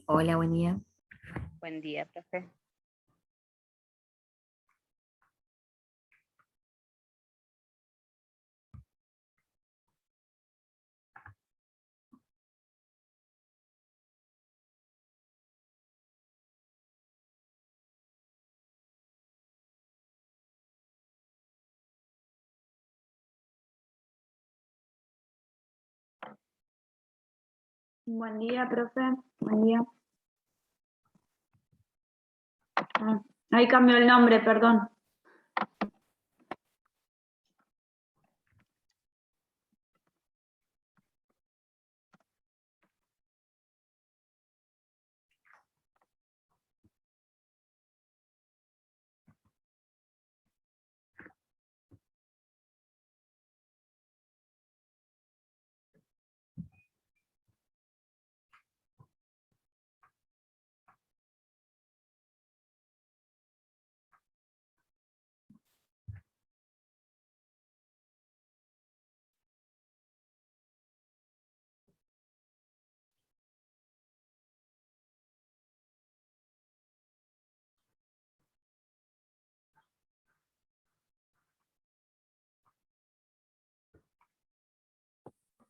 Hola, buen día. Buen día, profe. Buen día, profe. Buen día. Ahí cambió el nombre, perdón.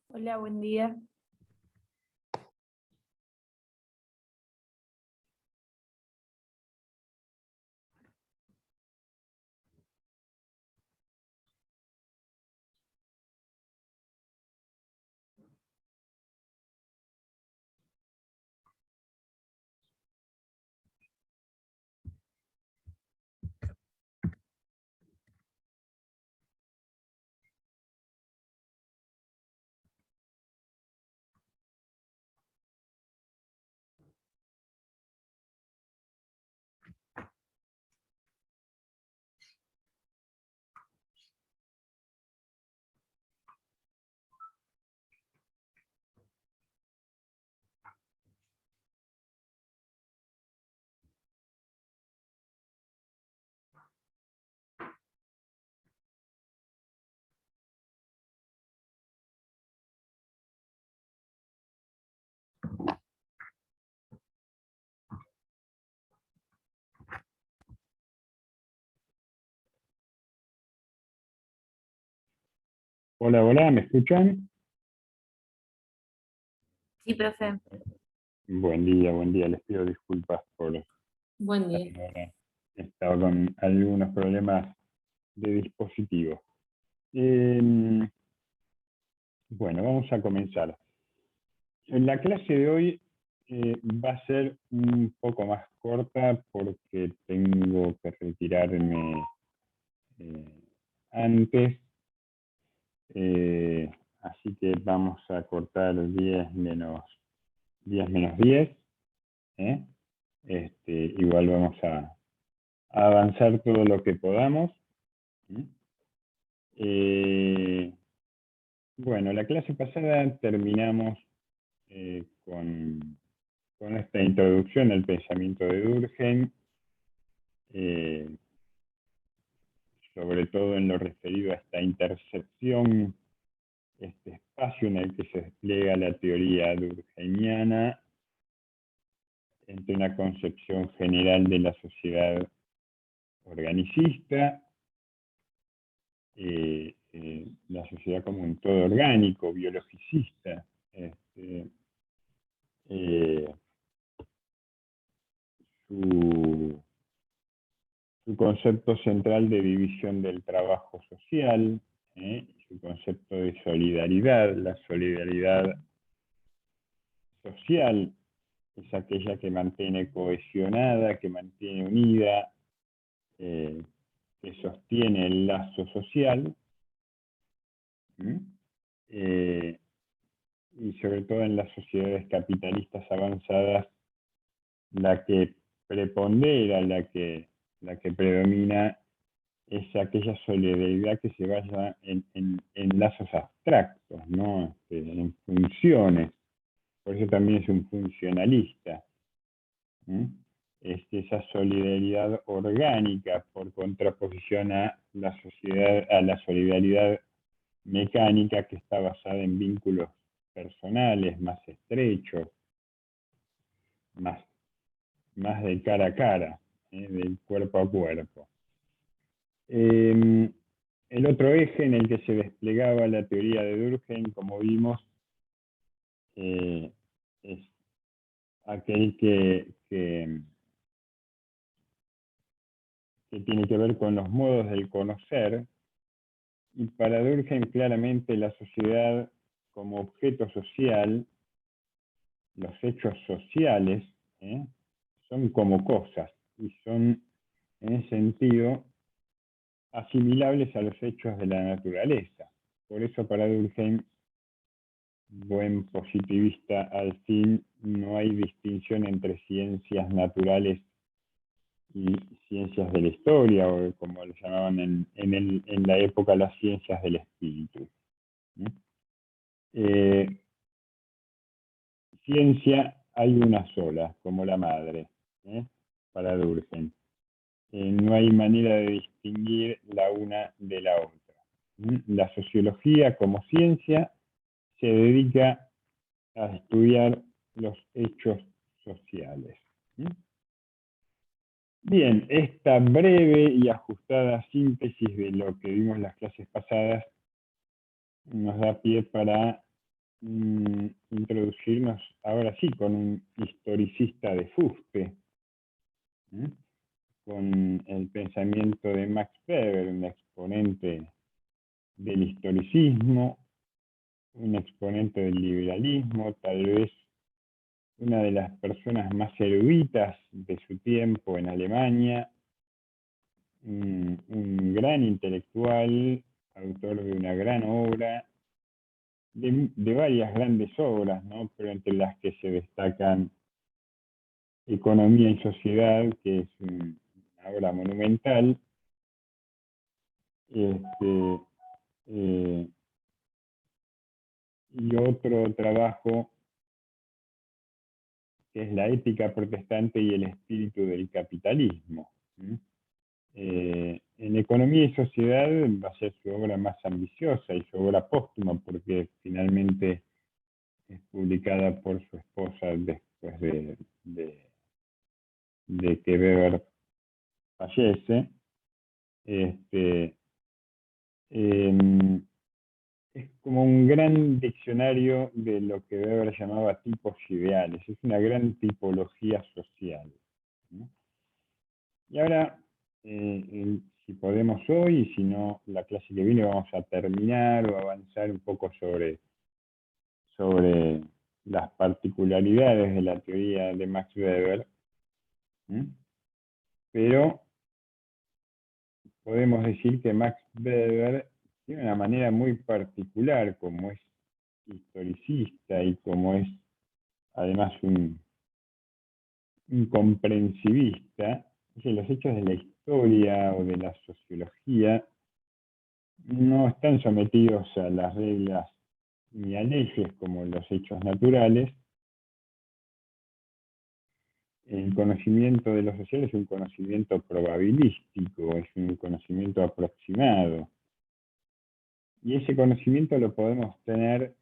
Hola, buen día. Hola, hola, ¿me escuchan? Sí, profe. Buen día, les pido disculpas por Buen día. haber estado con algunos problemas de dispositivo. Bueno, vamos a comenzar. En la clase de hoy va a ser un poco más corta porque tengo que retirarme antes, así que vamos a cortar 10 menos 10. ¿eh? Igual vamos a avanzar todo lo que podamos. Bueno, la clase pasada terminamos con esta introducción al pensamiento de Durkheim, sobre todo en lo referido a esta intercepción, este espacio en el que se despliega la teoría durkheimiana entre una concepción general de la sociedad organicista, la sociedad como un todo orgánico, biologicista, su concepto central de división del trabajo social, su concepto de solidaridad. La solidaridad social es aquella que mantiene cohesionada, que mantiene unida, que sostiene el lazo social. Y sobre todo en las sociedades capitalistas avanzadas, la que prepondera, la que predomina es aquella solidaridad que se basa en lazos abstractos, ¿no? En funciones. Por eso también es un funcionalista. Esa solidaridad orgánica, por contraposición a la solidaridad mecánica, que está basada en vínculos personales más estrechos. más de cara a cara, del cuerpo a cuerpo. El otro eje en el que se desplegaba la teoría de Durkheim, como vimos, es aquel que tiene que ver con los modos del conocer, y para Durkheim claramente la sociedad como objeto social, los hechos sociales, son como cosas, y son en ese sentido asimilables a los hechos de la naturaleza. Por eso para Durkheim, buen positivista al fin, no hay distinción entre ciencias naturales y ciencias de la historia, o como le llamaban en la época las ciencias del espíritu. Ciencia hay una sola, como la madre, para Durkheim. No hay manera de distinguir la una de la otra. La sociología como ciencia se dedica a estudiar los hechos sociales. Bien, esta breve y ajustada síntesis de lo que vimos en las clases pasadas nos da pie para introducirnos ahora sí con un historicista de fuste, con el pensamiento de Max Weber, un exponente del historicismo, un exponente del liberalismo, tal vez una de las personas más eruditas de su tiempo en Alemania, un gran intelectual, autor de una gran obra, de varias grandes obras, ¿no? Pero entre las que se destacan Economía y Sociedad, que es una obra monumental, y otro trabajo que es La ética protestante y el espíritu del capitalismo. En Economía y Sociedad va a ser su obra más ambiciosa y su obra póstuma, porque finalmente es publicada por su esposa después de que Weber fallece. Es como un gran diccionario de lo que Weber llamaba tipos ideales. Es una gran tipología social, ¿no? Y ahora, si podemos hoy, y si no, la clase que viene vamos a terminar o avanzar un poco sobre las particularidades de la teoría de Max Weber. Pero podemos decir que Max Weber tiene una manera muy particular, como es historicista y como es además un comprensivista, que los hechos de la historia o de la sociología no están sometidos a las reglas ni a leyes como los hechos naturales. El conocimiento de lo social es un conocimiento probabilístico, es un conocimiento aproximado. Y ese conocimiento lo podemos tener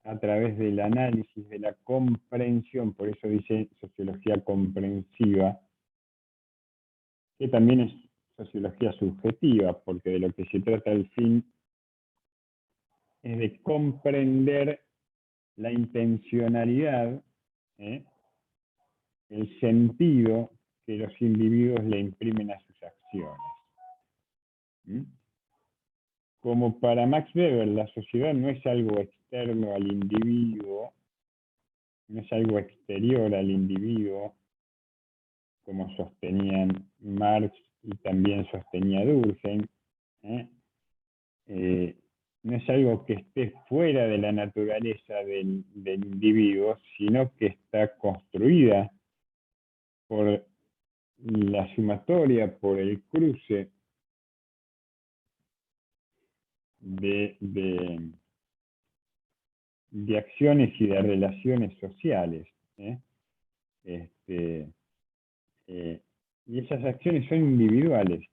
a través del análisis, de la comprensión, por eso dice sociología comprensiva, que también es sociología subjetiva, porque de lo que se trata al fin es de comprender la intencionalidad, el sentido que los individuos le imprimen a sus acciones. Como para Max Weber, la sociedad no es algo externo al individuo, no es algo exterior al individuo, como sostenían Marx y también sostenía Durkheim, no es algo que esté fuera de la naturaleza del individuo, sino que está construida por la sumatoria, por el cruce de acciones y de relaciones sociales. Y esas acciones son individuales.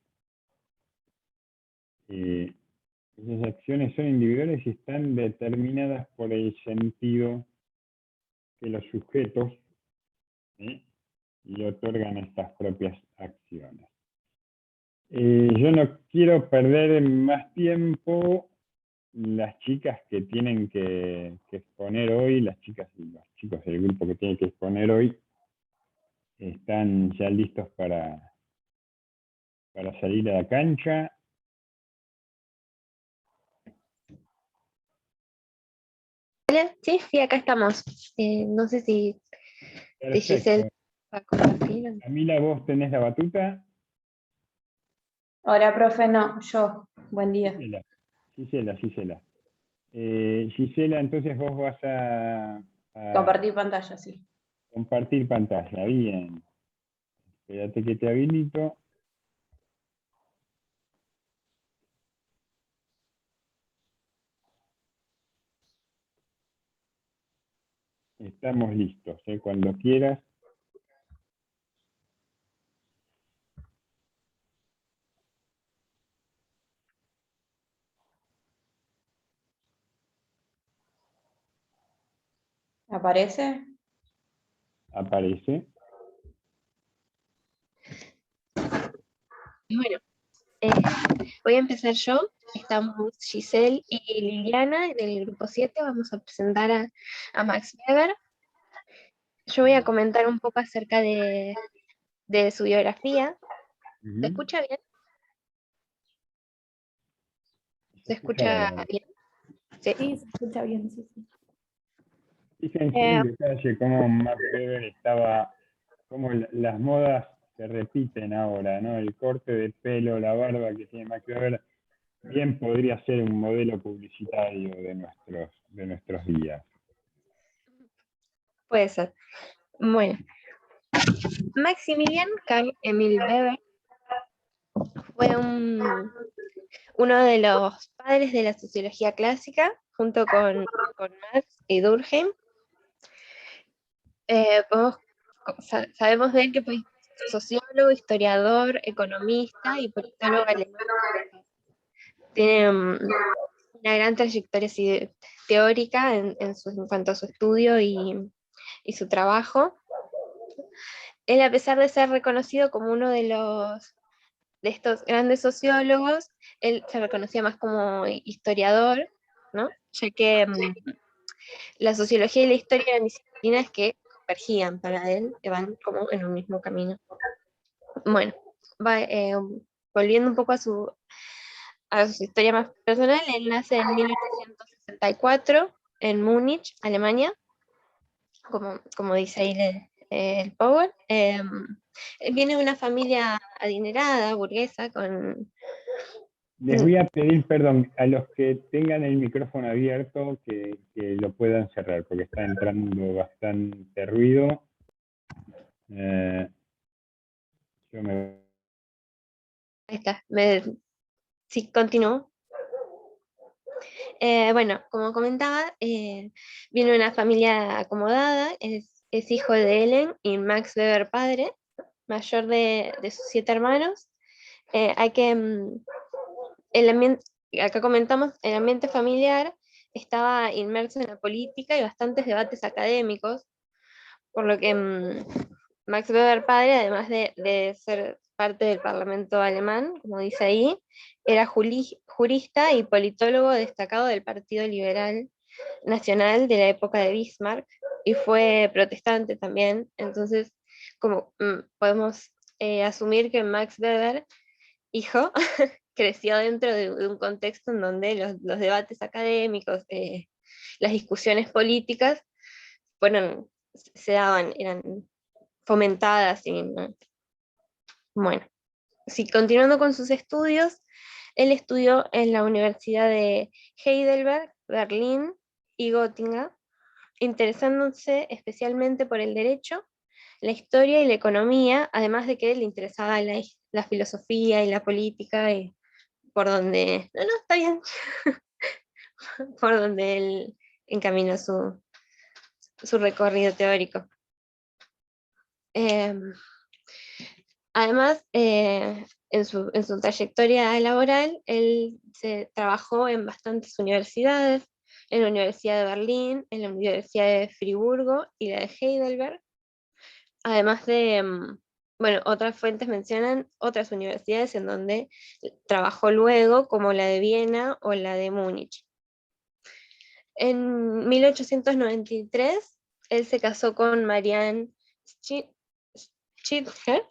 Esas acciones son individuales y están determinadas por el sentido que los sujetos ¿sí? Y otorgan estas propias acciones. Yo no quiero perder más tiempo. Las chicas que tienen que exponer hoy, las chicas y los chicos del grupo que tienen que exponer hoy, están ya listos para salir a la cancha. Hola, sí, sí, acá estamos. No sé si Giselle Perfecto. va a compartir. Camila, vos tenés la batuta. Ahora, profe, no, yo. Buen día. Gisela. Gisela, entonces vos vas a Compartir pantalla, sí. compartir pantalla. Bien. Espérate que te habilito. Estamos listos, cuando quieras. ¿Aparece? Aparece. Bueno, eh, voy a empezar yo. Estamos Giselle y Liliana en el grupo 7. Vamos a presentar a Max Weber. Yo voy a comentar un poco acerca de su biografía. Ujú. ¿Se escucha bien? ¿Se escucha escucha bárbaro. bien? Sí. Sí, se escucha bien, sí, sí. Fíjense Eh, en detalle cómo Max Weber estaba, cómo las modas se repiten ahora, ¿no? El corte de pelo, la barba que tiene Max Weber, bien podría ser un modelo publicitario de nuestros días. Puede ser. Bueno, Maximilian Karl Emil Weber fue uno de los padres de la sociología clásica, junto con Marx y Durkheim. Sabemos de él que fue sociólogo, historiador, economista y politólogo alemán. Tiene una gran trayectoria teórica en cuanto a su estudio y su trabajo. Él, a pesar de ser reconocido como uno de estos grandes sociólogos, él se reconocía más como historiador, ¿no? Ya que la sociología y la historia eran disciplinas que convergían para él, que van como en un mismo camino. Bueno, volviendo un poco a su historia más personal, él nace en 1864 en Múnich, Alemania, como dice ahí el Power. Él viene de una familia adinerada, burguesa, Les voy a pedir perdón a los que tengan el micrófono abierto que lo puedan cerrar, porque está entrando bastante ruido. Yo me... Ahí está, sí, continúo. Bueno, como comentaba, viene de una familia acomodada, es hijo de Ellen y Max Weber padre, mayor de sus 7 hermanos. Hay que, el ambiente, acá comentamos, el ambiente familiar estaba inmerso en la política y bastantes debates académicos, por lo que Max Weber padre, además de ser parte del Parlamento alemán, como dice ahí, era jurista y politólogo destacado del Partido Liberal Nacional de la época de Bismarck, y fue protestante también. Entonces, como podemos asumir que Max Weber, hijo, creció dentro de un contexto en donde los debates académicos, las discusiones políticas, se daban, eran fomentadas. Bueno, sí, continuando con sus estudios, él estudió en la Universidad de Heidelberg, Berlín y Gotinga, interesándose especialmente por el derecho, la historia y la economía, además de que le interesaba la filosofía y la política, y por donde, no, está bien, por donde él encaminó su recorrido teórico. Además, en su trayectoria laboral, él se trabajó en bastantes universidades, en la Universidad de Berlín, en la Universidad de Friburgo y la de Heidelberg. Además de, bueno, otras fuentes mencionan otras universidades en donde trabajó luego, como la de Viena o la de Múnich. En 1893, él se casó con Marianne Schitger,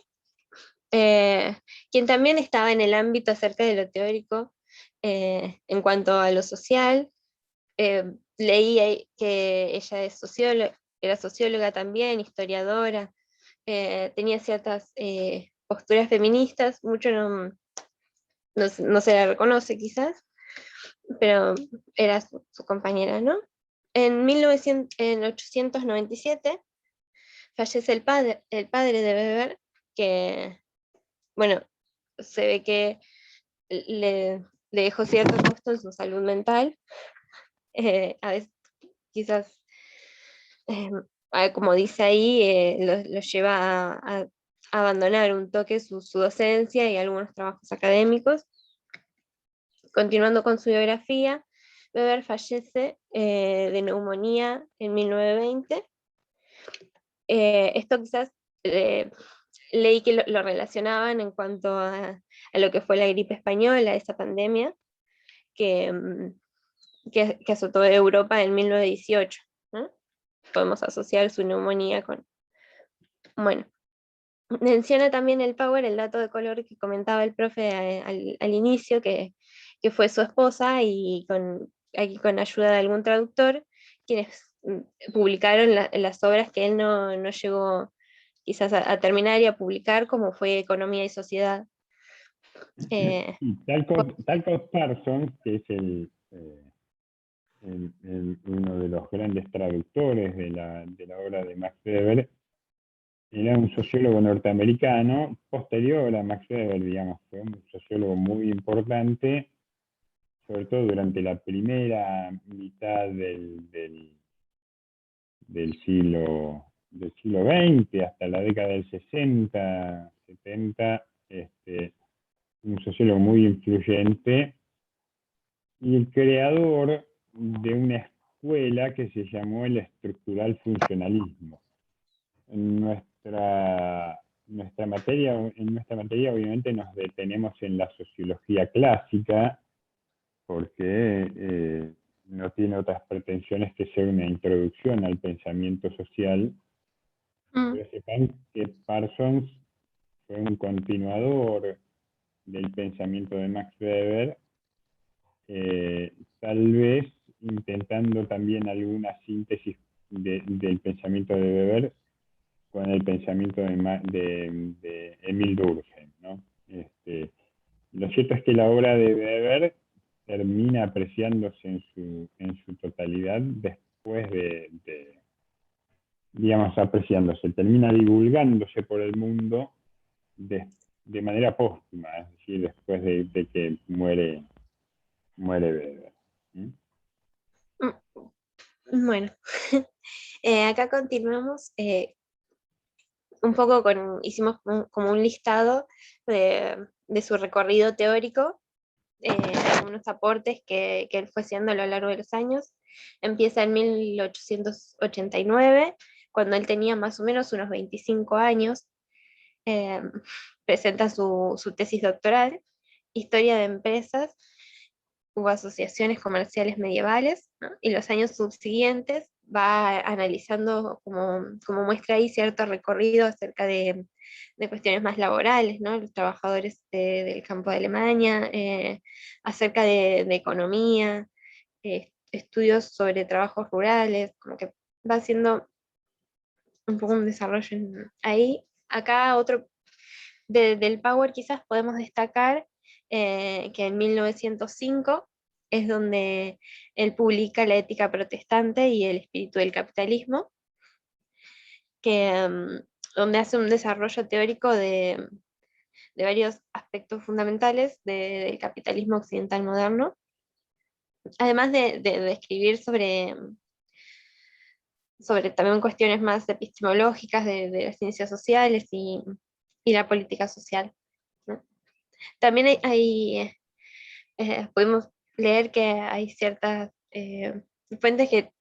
quien también estaba en el ámbito acerca de lo teórico en cuanto a lo social. Leí ahí que ella es era socióloga también, historiadora, tenía ciertas posturas feministas, mucho no se la reconoce quizás, pero era su compañera, ¿no? En 1897 fallece el padre de Weber, que, bueno, se ve que le dejó cierto costo en su salud mental. A veces quizás, como dice ahí, lo lleva a abandonar un toque su docencia y algunos trabajos académicos. Continuando con su biografía, Weber fallece de neumonía en 1920. Esto quizás leí que lo relacionaban en cuanto a lo que fue la gripe española, esa pandemia que, que azotó Europa en 1918, ¿no? Podemos asociar su neumonía con... Bueno, menciona también el Power, el dato de color que comentaba el profe al inicio, que fue su esposa, y aquí con ayuda de algún traductor, quienes publicaron las obras que él no llegó quizás a terminar y a publicar, como fue Economía y Sociedad. Y Talcott Parsons, que es uno de los grandes traductores de la obra de Max Weber, era un sociólogo norteamericano posterior a Max Weber, digamos, fue un sociólogo muy importante, sobre todo durante la primera mitad del siglo XX, hasta la década del 60, 70, un sociólogo muy influyente y el creador de una escuela que se llamó el estructural funcionalismo. En nuestra materia obviamente nos detenemos en la sociología clásica, porque no tiene otras pretensiones que ser una introducción al pensamiento social. Pero sepan que Parsons fue un continuador del pensamiento de Max Weber, tal vez intentando también alguna síntesis del pensamiento de Weber con el pensamiento de Emil Durkheim, ¿no? Lo cierto es que la obra de Weber termina apreciándose en su totalidad después digamos, apreciándose, termina divulgándose por el mundo de manera póstuma, es decir, después de que muere Weber. ¿Mm? Bueno, acá continuamos un poco hicimos como un listado de su recorrido teórico, algunos aportes que él fue haciendo a lo largo de los años. Empieza en 1889, cuando él tenía más o menos unos 25 años. Presenta su tesis doctoral, Historia de Empresas u Asociaciones Comerciales Medievales, ¿no? Y los años subsiguientes va analizando, como muestra ahí, cierto recorrido acerca de cuestiones más laborales, ¿no? Los trabajadores del campo de Alemania, acerca de economía, estudios sobre trabajos rurales, como que va haciendo un poco un desarrollo ahí. Acá otro del Power quizás podemos destacar que en 1905 es donde él publica La ética protestante y el espíritu del capitalismo, donde hace un desarrollo teórico de varios aspectos fundamentales del capitalismo occidental moderno, además de escribir sobre también cuestiones más epistemológicas de las ciencias sociales y la política social, ¿no? También podemos leer que hay ciertas fuentes que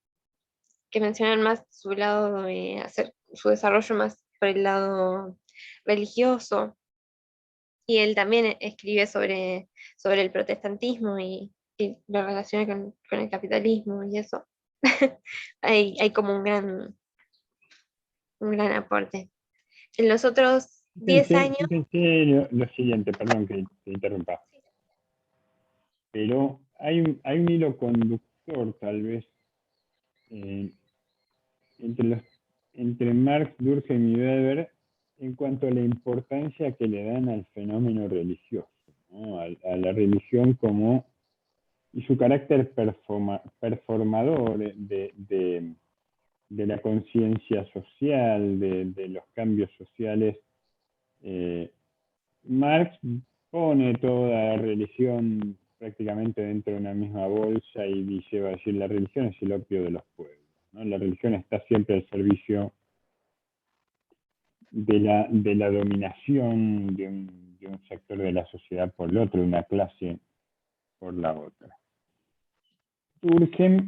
mencionan más su lado de hacer su desarrollo más por el lado religioso. Y él también escribe sobre el protestantismo y lo relaciona con el capitalismo y eso. Hay como un gran aporte. En los otros 10 años, Fíjense lo siguiente, perdón que te interrumpa, pero hay un hilo conductor tal vez eh, entre, entre Marx, Durkheim y Weber en cuanto a la importancia que le dan al fenómeno religioso, ¿no? A la religión como y su carácter performador de la conciencia social, de los cambios sociales. Marx pone toda la religión prácticamente dentro de una misma bolsa y dice, va a decir, la religión es el opio de los pueblos, ¿no? La religión está siempre al servicio de la dominación de un sector de la sociedad por el otro, de una clase por la otra. Durkheim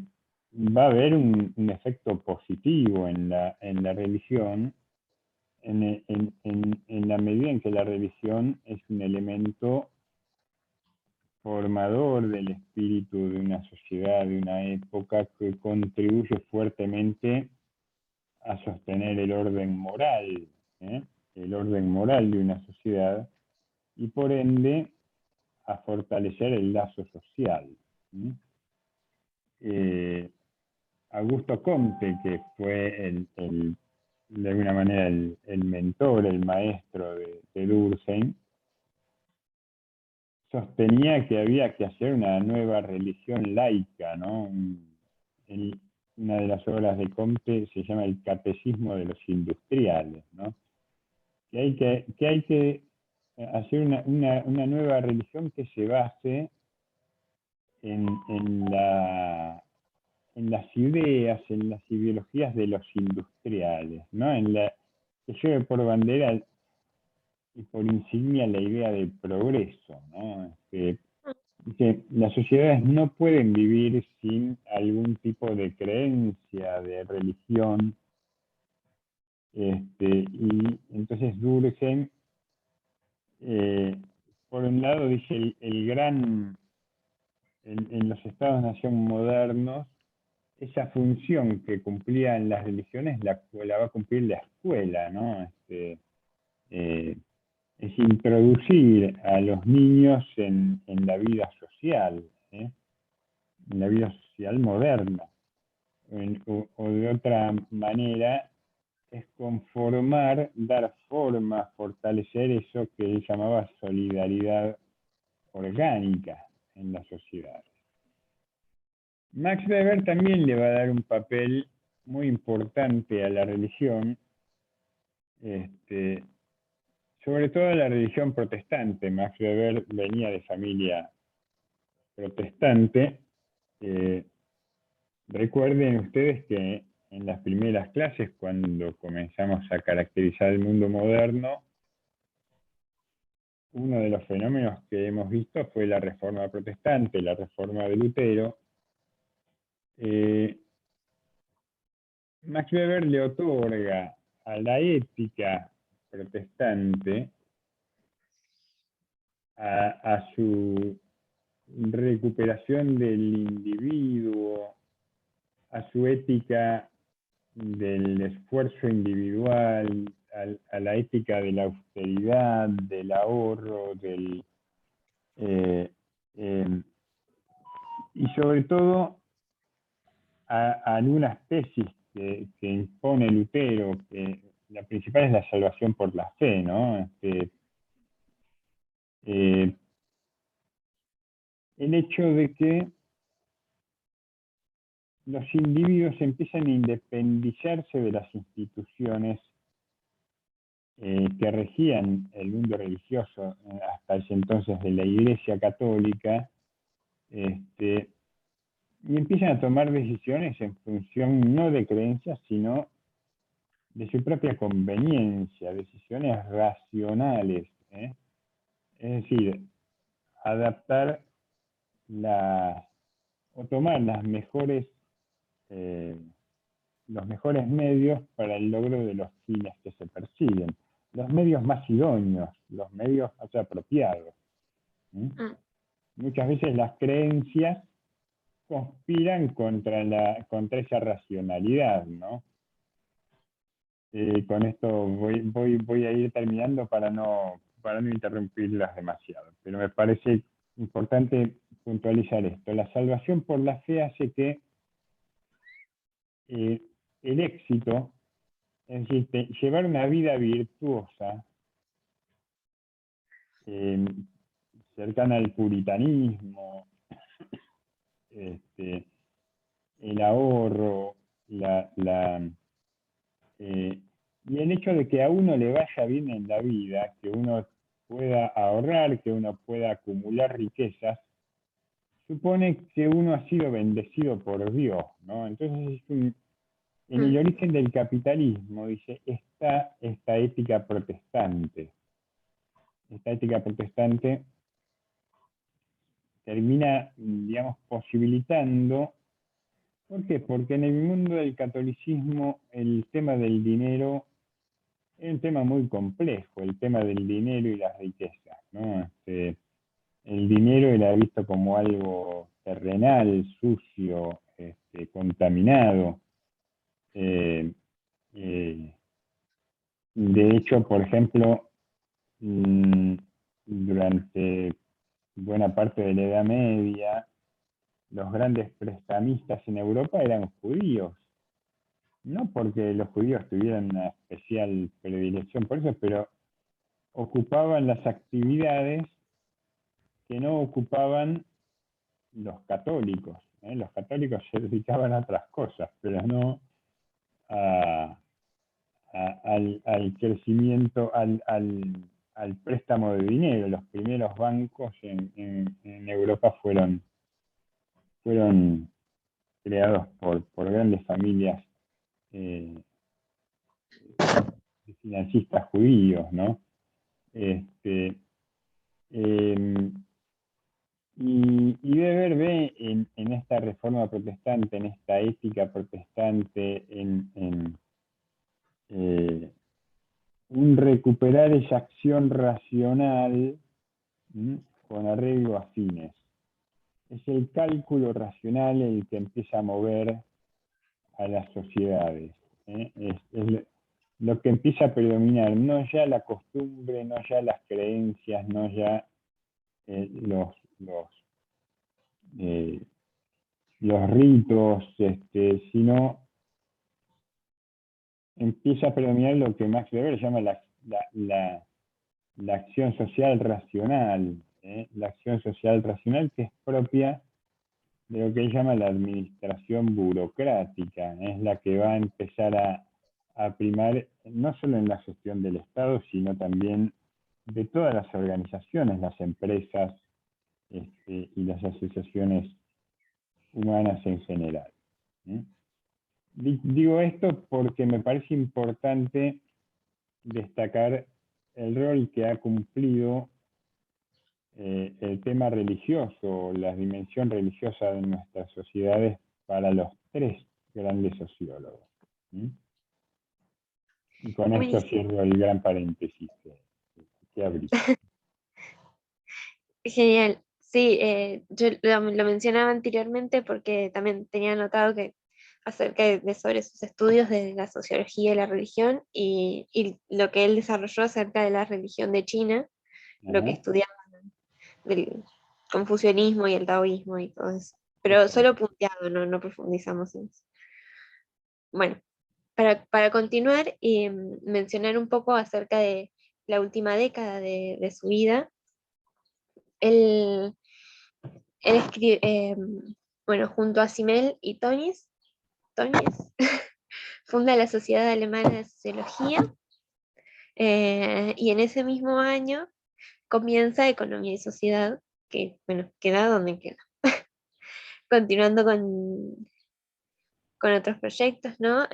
va a haber un efecto positivo en la religión en la medida en que la religión es un elemento formador del espíritu de una sociedad, de una época que contribuye fuertemente a sostener el orden moral, el orden moral de una sociedad y por ende a fortalecer el lazo social. Augusto Comte, que fue de alguna manera el mentor, el maestro de Durkheim, sostenía que había que hacer una nueva religión laica, ¿no? Una de las obras de Comte se llama El Catecismo de los Industriales, ¿no? Que hay que hacer una nueva religión que se base en las ideas, en las ideologías de los industriales, ¿no? Que lleve por bandera y por insignia la idea de progreso, ¿no? Que las sociedades no pueden vivir sin algún tipo de creencia, de religión, y entonces Durkheim, por un lado dice en los estados-nación modernos, esa función que cumplían las religiones la va a cumplir la escuela, ¿no? Es introducir a los niños en la vida social, en la vida social moderna. O de otra manera, es conformar, dar forma, fortalecer eso que él llamaba solidaridad orgánica en la sociedad. Max Weber también le va a dar un papel muy importante a la religión, sobre todo a la religión protestante. Max Weber venía de familia protestante. Recuerden ustedes que en las primeras clases, cuando comenzamos a caracterizar el mundo moderno, uno de los fenómenos que hemos visto fue la Reforma Protestante, la Reforma de Lutero. Max Weber le otorga a la ética protestante, a su recuperación del individuo, a su ética del esfuerzo individual, a la ética de la austeridad, del ahorro, y sobre todo a algunas tesis que impone Lutero, que la principal es la salvación por la fe, ¿no? El hecho de que los individuos empiezan a independizarse de las instituciones que regían el mundo religioso hasta ese entonces de la Iglesia Católica, y empiezan a tomar decisiones en función no de creencias, sino de su propia conveniencia, decisiones racionales, Es decir, adaptar o tomar las mejores los mejores medios para el logro de los fines que se persiguen, los medios más idóneos, los medios más apropiados. Muchas veces las creencias conspiran contra esa racionalidad, ¿no? Con esto voy a ir terminando para no interrumpirlas demasiado, pero me parece importante puntualizar esto. La salvación por la fe hace que el éxito, es decir, llevar una vida virtuosa, cercana al puritanismo, el ahorro, y el hecho de que a uno le vaya bien en la vida, que uno pueda ahorrar, que uno pueda acumular riquezas, supone que uno ha sido bendecido por Dios, ¿no? Entonces, en el origen del capitalismo, dice, está esta ética protestante. Esta ética protestante termina, digamos, posibilitando. ¿Por qué? Porque en el mundo del catolicismo el tema del dinero es un tema muy complejo, el tema del dinero y las riquezas, ¿no? El dinero era visto como algo terrenal, sucio, contaminado. De hecho, por ejemplo, durante buena parte de la Edad Media, los grandes prestamistas en Europa eran judíos. No porque los judíos tuvieran una especial predilección por eso, pero ocupaban las actividades que no ocupaban los católicos. Los católicos se dedicaban a otras cosas, pero no al crecimiento, al préstamo de dinero. Los primeros bancos en Europa fueron creados por grandes familias financistas judíos, ¿no? Y Weber ve en esta reforma protestante, en esta ética protestante, en un recuperar esa acción racional con arreglo a fines. Es el cálculo racional el que empieza a mover a las sociedades. Es lo que empieza a predominar, no ya la costumbre, no ya las creencias, no ya los ritos, sino empieza a predominar lo que Max Weber llama la acción social racional, la acción social racional, que es propia de lo que él llama la administración burocrática, es la que va a empezar a primar no solo en la gestión del Estado, sino también de todas las organizaciones, las empresas y las asociaciones humanas en general. Digo esto porque me parece importante destacar el rol que ha cumplido el tema religioso, la dimensión religiosa de nuestras sociedades para los tres grandes sociólogos. Y con esto cierro el gran paréntesis que abrí. Genial. Sí, yo lo mencionaba anteriormente porque también tenía anotado que acerca sobre sus estudios de la sociología y la religión y lo que él desarrolló acerca de la religión de China, lo que estudiaba del confucianismo y el taoísmo y todo eso. Pero solo punteado, no profundizamos en eso. Bueno, para continuar y mencionar un poco acerca de la última década de su vida, él escribe, bueno, junto a Simmel y Tönnies, funda la Sociedad Alemana de Sociología, y en ese mismo año comienza Economía y Sociedad, que, bueno, queda donde queda. Continuando con otros proyectos, ¿no?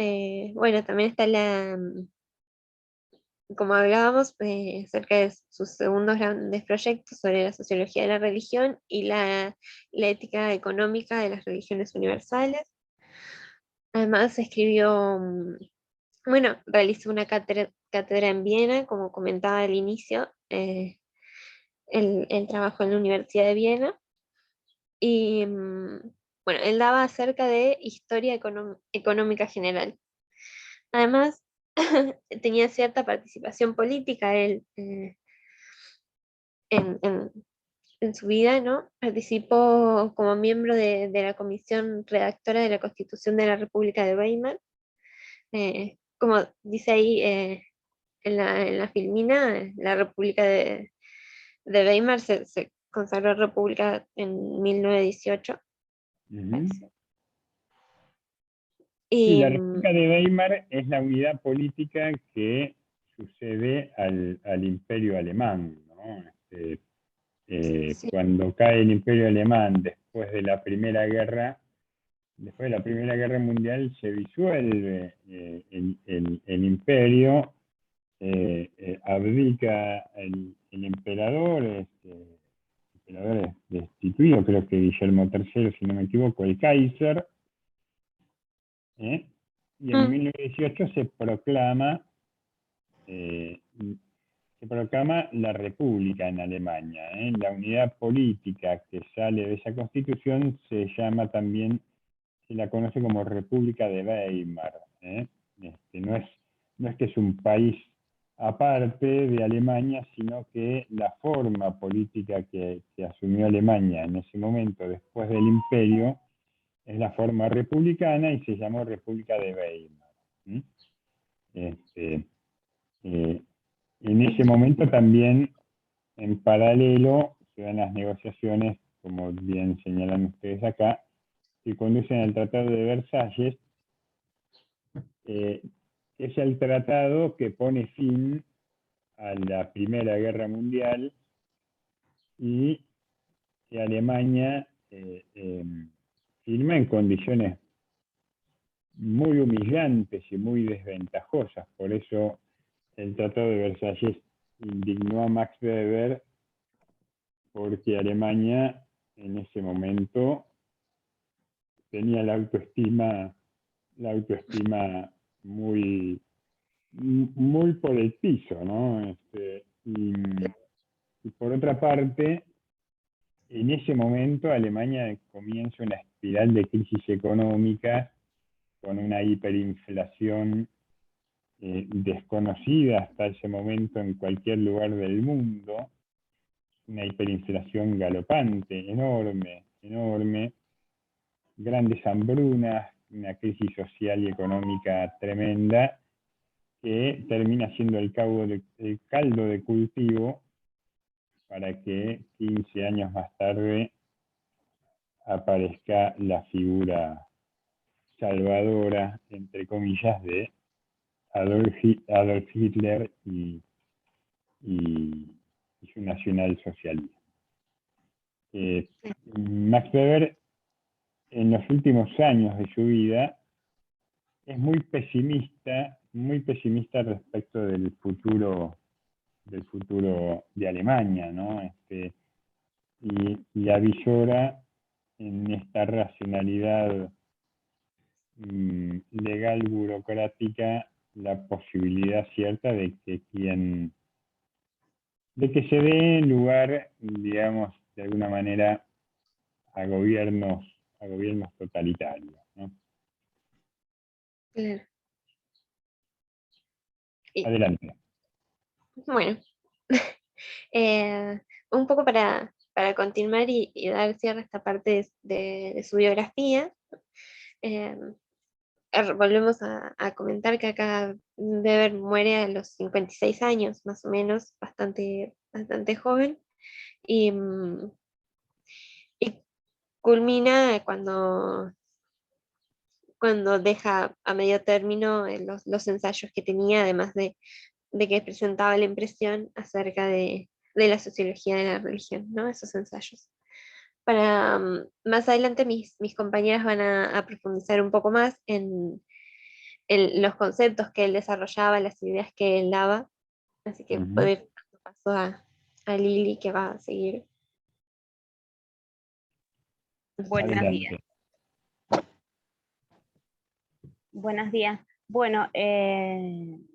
Bueno, también está como hablábamos, acerca de sus segundos grandes proyectos sobre la sociología de la religión y la ética económica de las religiones universales. Además escribió, bueno, realizó una cátedra en Viena, como comentaba al inicio, él trabajó en la Universidad de Viena y bueno, él daba acerca de historia económica general. Además, tenía cierta participación política él en, en- en su vida, ¿no? Participó como miembro de la comisión redactora de la Constitución de la República de Weimar. Como dice ahí en la filmina, la República de Weimar se consagró república en 1918, Ujú. parece. Sí, Y la República de Weimar es la unidad política que sucede al Imperio Alemán, ¿no? sí, Cuando cae el Imperio Alemán después de la Primera Guerra Mundial, se disuelve el imperio, abdica el emperador, el emperador es destituido, creo que Guillermo III, si no me equivoco, el Kaiser, y en mm, 1918 se proclama la República en Alemania. La unidad política que sale de esa constitución se llama también, se la conoce como República de Weimar. No es que es un país aparte de Alemania, sino que la forma política que asumió Alemania en ese momento, después del imperio, es la forma republicana y se llamó República de Weimar. Este, eh, en ese momento también, en paralelo, se dan las negociaciones, como bien señalan ustedes acá, que conducen al Tratado de Versalles, que es el tratado que pone fin a la Primera Guerra Mundial y que Alemania firma en condiciones muy humillantes y muy desventajosas. Por eso el Tratado de Versalles indignó a Max Weber, porque Alemania en ese momento tenía la autoestima muy, muy por el piso, ¿no? Y por otra parte, en ese momento Alemania comienza una espiral de crisis económica con una hiperinflación desconocida hasta ese momento en cualquier lugar del mundo, una hiperinflación galopante, enorme, enorme, grandes hambrunas, una crisis social y económica tremenda que termina siendo el caldo de cultivo para que 15 años más tarde aparezca la figura salvadora, entre comillas, de Adolf Hitler y su nacionalsocialismo. Max Weber, en los últimos años de su vida, es muy pesimista respecto del futuro de Alemania, ¿no? Y avisora en esta racionalidad legal burocrática la posibilidad cierta de que se dé lugar, digamos, de alguna manera a gobiernos totalitarios, ¿no? claro. Y, Adelante. bueno, un poco para continuar y dar cierre a esta parte de su biografía. eh, Volvemos a comentar que acá Weber muere a los 56 años, más o menos, bastante joven, y, y culmina cuando deja a medio término los ensayos que tenía, además de que presentaba la impresión acerca de la sociología de la religión, ¿no? Esos ensayos. Para más adelante mis compañeras van a profundizar un poco más en los conceptos que él desarrollaba, las ideas que él daba. Así que Uh-huh. puedo ir dando paso a Lili, que va a seguir. Buenos días. Adelante. Buenos días. Bueno,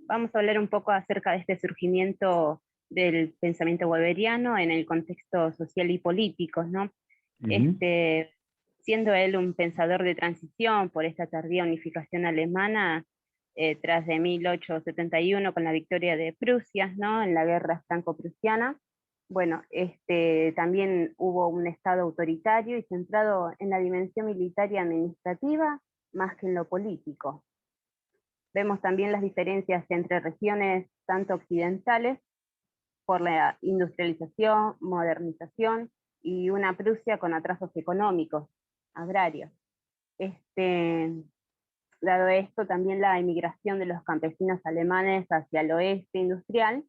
vamos a hablar un poco acerca de este surgimiento del pensamiento weberiano en el contexto social y político, ¿no? Ujú. Siendo él un pensador de transición por esta tardía unificación alemana, tras de 1871 con la victoria de Prusia, ¿no? En la guerra franco-prusiana. Bueno, también hubo un Estado autoritario y centrado en la dimensión militar y administrativa más que en lo político. Vemos también las diferencias entre regiones tanto occidentales por la industrialización, modernización y una Prusia con atrasos económicos, agrarios. Dado esto, también la emigración de los campesinos alemanes hacia el oeste industrial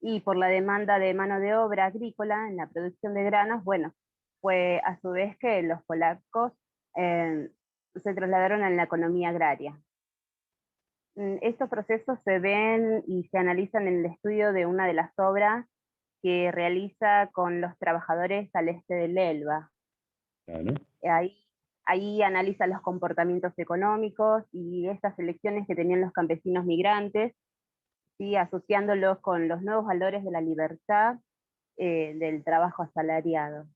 y por la demanda de mano de obra agrícola en la producción de granos, bueno, fue a su vez que los polacos se trasladaron a la economía agraria. Estos procesos se ven y se analizan en el estudio de una de las obras que realiza con los trabajadores al este del Elba. Claro. Ahí analiza los comportamientos económicos y estas elecciones que tenían los campesinos migrantes, ¿sí? Asociándolos con los nuevos valores de la libertad, del trabajo asalariado.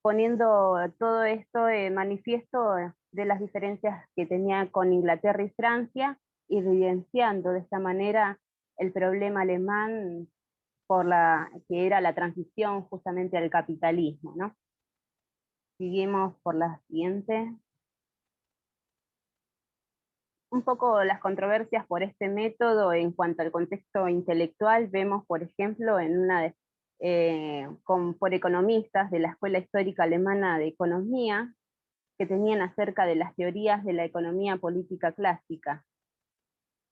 Poniendo todo esto manifiesto de las diferencias que tenía con Inglaterra y Francia, y evidenciando de esta manera el problema alemán que era la transición justamente al capitalismo, ¿no? Seguimos por la siguiente. Un poco las controversias por este método en cuanto al contexto intelectual, vemos, por ejemplo, por economistas de la Escuela Histórica Alemana de Economía, que tenían acerca de las teorías de la economía política clásica.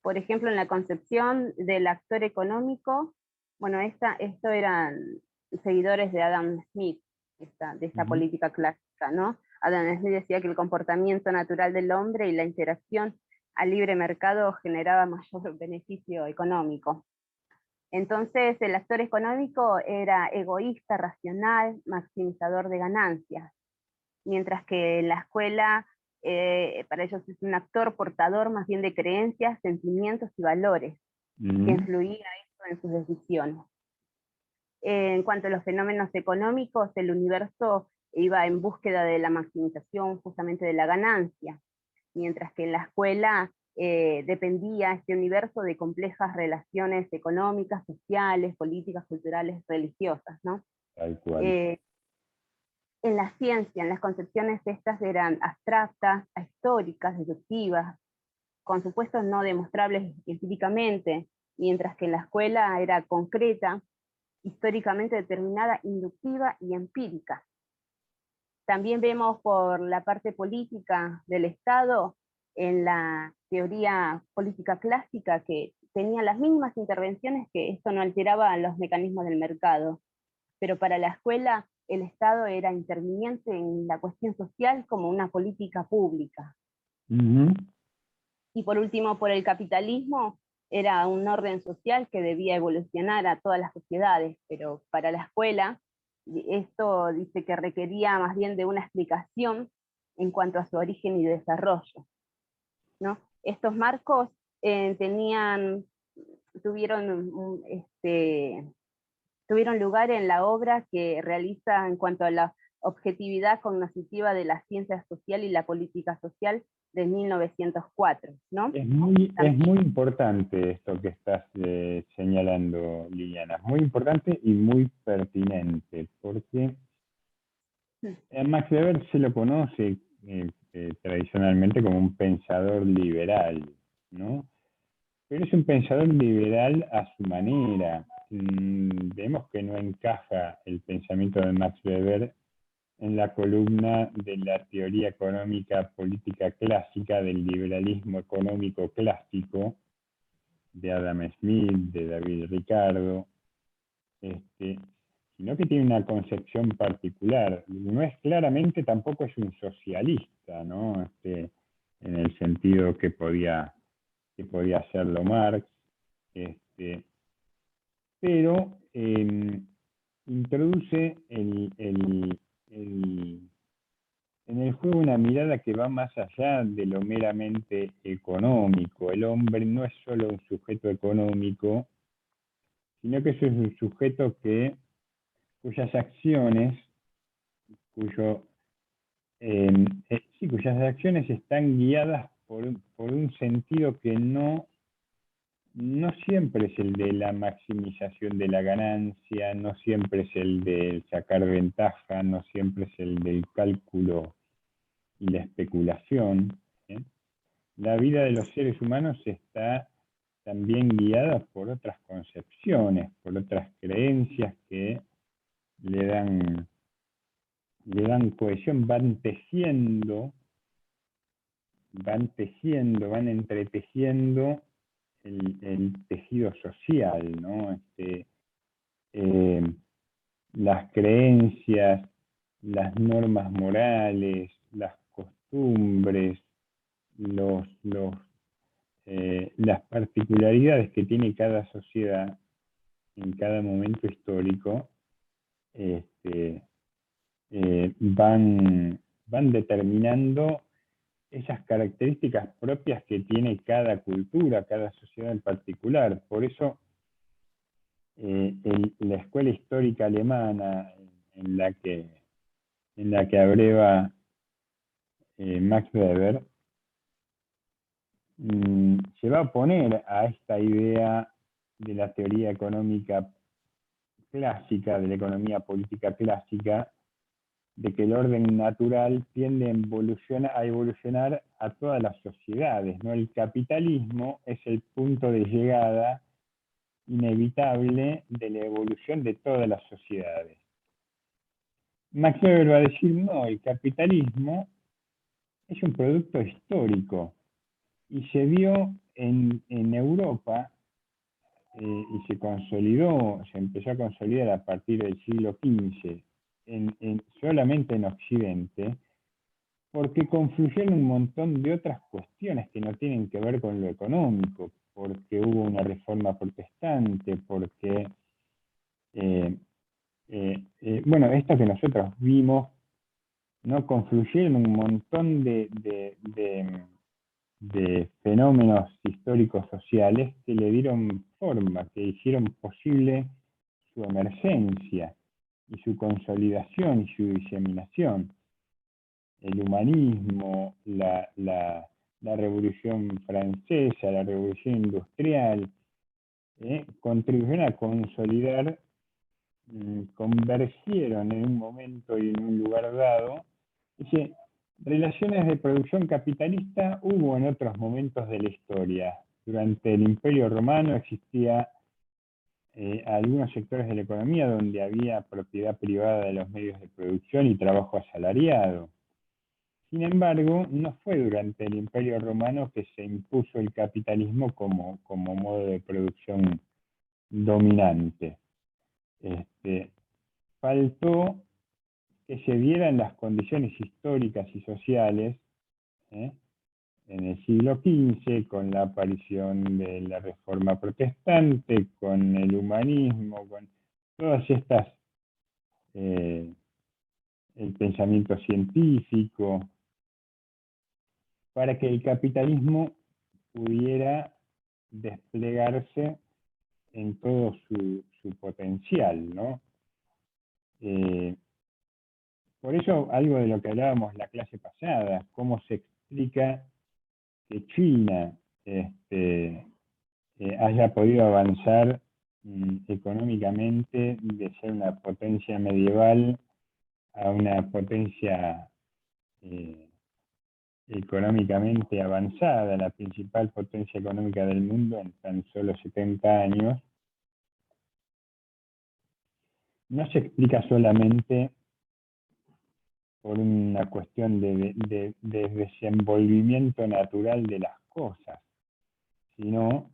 Por ejemplo, en la concepción del actor económico, bueno, esto eran seguidores de Adam Smith, de esta política clásica, ¿no? Adam Smith decía que el comportamiento natural del hombre y la interacción al libre mercado generaba mayor beneficio económico. Entonces, el actor económico era egoísta, racional, maximizador de ganancias, mientras que en la escuela, para ellos es un actor portador más bien de creencias, sentimientos y valores, que influía esto en sus decisiones. En cuanto a los fenómenos económicos, el universo iba en búsqueda de la maximización justamente de la ganancia, mientras que en la escuela dependía este universo de complejas relaciones económicas, sociales, políticas, culturales, religiosas, ¿no? Tal cual. En la ciencia, en las concepciones estas eran abstractas, ahistóricas, deductivas, con supuestos no demostrables empíricamente, mientras que en la escuela era concreta, históricamente determinada, inductiva y empírica. También vemos por la parte política del Estado, en la teoría política clásica, que tenía las mínimas intervenciones, que esto no alteraba los mecanismos del mercado. Pero para la escuela, el Estado era interviniente en la cuestión social como una política pública. Y por último, por el capitalismo, era un orden social que debía evolucionar a todas las sociedades, pero para la escuela, esto dice que requería más bien de una explicación en cuanto a su origen y desarrollo, ¿no? Estos marcos tuvieron lugar en la obra que realiza en cuanto a la objetividad cognitiva de la ciencia social y la política social de 1904, ¿no? Es muy importante esto que estás señalando, Liliana, muy importante y muy pertinente, porque a Max Weber se lo conoce tradicionalmente como un pensador liberal, ¿no? Pero es un pensador liberal a su manera. Vemos que no encaja el pensamiento de Max Weber en la columna de la teoría económica política clásica del liberalismo económico clásico de Adam Smith, de David Ricardo, sino que tiene una concepción particular. No es claramente, tampoco es un socialista, ¿no? En el sentido que podía hacerlo Marx, pero introduce en el juego una mirada que va más allá de lo meramente económico. El hombre no es solo un sujeto económico, sino que es un sujeto cuyas acciones, cuyas acciones están guiadas por un sentido que no siempre es el de la maximización de la ganancia, no siempre es el de sacar ventaja, no siempre es el del cálculo y la especulación. La vida de los seres humanos está también guiada por otras concepciones, por otras creencias que le dan cohesión, van entretejiendo el tejido social, ¿no? Las creencias, las normas morales, las costumbres, las particularidades que tiene cada sociedad en cada momento histórico, van determinando esas características propias que tiene cada cultura, cada sociedad en particular. Por eso la escuela histórica alemana en la que abreva Max Weber se va a oponer a esta idea de la teoría económica clásica, de la economía política clásica, de que el orden natural tiende a evolucionar a todas las sociedades, ¿no? El capitalismo es el punto de llegada inevitable de la evolución de todas las sociedades. Max Weber va a decir, no, el capitalismo es un producto histórico y se vio en Europa y se empezó a consolidar a partir del siglo XV, solamente en Occidente, porque confluyeron un montón de otras cuestiones que no tienen que ver con lo económico, porque hubo una reforma protestante, porque, bueno, esto que nosotros vimos, no confluyeron un montón de fenómenos históricos sociales que le dieron forma, que hicieron posible su emergencia y su consolidación y su diseminación. El humanismo, la Revolución Francesa, la Revolución Industrial, contribuyeron a consolidar, convergieron en un momento y en un lugar dado. Relaciones de producción capitalista hubo en otros momentos de la historia. Durante el Imperio Romano existía algunos sectores de la economía donde había propiedad privada de los medios de producción y trabajo asalariado. Sin embargo, no fue durante el Imperio Romano que se impuso el capitalismo como modo de producción dominante. Faltó que se dieran las condiciones históricas y sociales en el siglo XV, con la aparición de la Reforma Protestante, con el humanismo, con todas estas, el pensamiento científico, para que el capitalismo pudiera desplegarse en todo su potencial, ¿no? Por eso, algo de lo que hablábamos la clase pasada, cómo se explica que China haya podido avanzar económicamente de ser una potencia medieval a una potencia económicamente avanzada, la principal potencia económica del mundo en tan solo 70 años, no se explica solamente por una cuestión de desenvolvimiento natural de las cosas, sino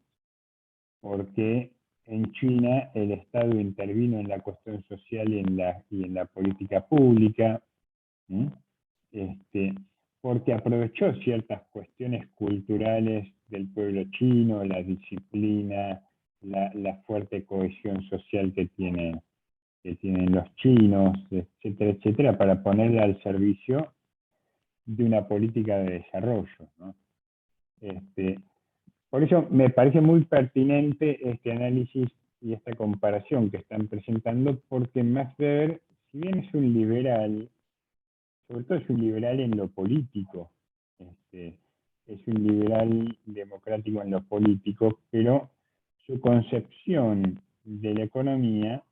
porque en China el Estado intervino en la cuestión social y en la política pública, porque aprovechó ciertas cuestiones culturales del pueblo chino, la disciplina, la fuerte cohesión social que tienen los chinos, etcétera, etcétera, para ponerla al servicio de una política de desarrollo, ¿no? Por eso me parece muy pertinente este análisis y esta comparación que están presentando, porque Max Weber, si bien es un liberal, sobre todo es un liberal en lo político, es un liberal democrático en lo político, pero su concepción de la economía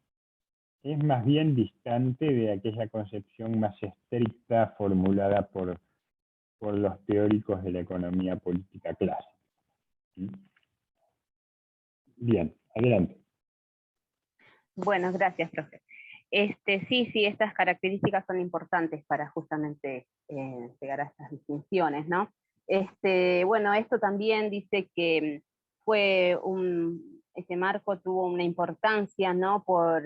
es más bien distante de aquella concepción más estricta formulada por los teóricos de la economía política clásica. Bien, adelante. Bueno, gracias, profe. Sí, estas características son importantes para justamente llegar a estas distinciones, ¿no? Bueno, esto también dice que este marco tuvo una importancia, ¿no? Por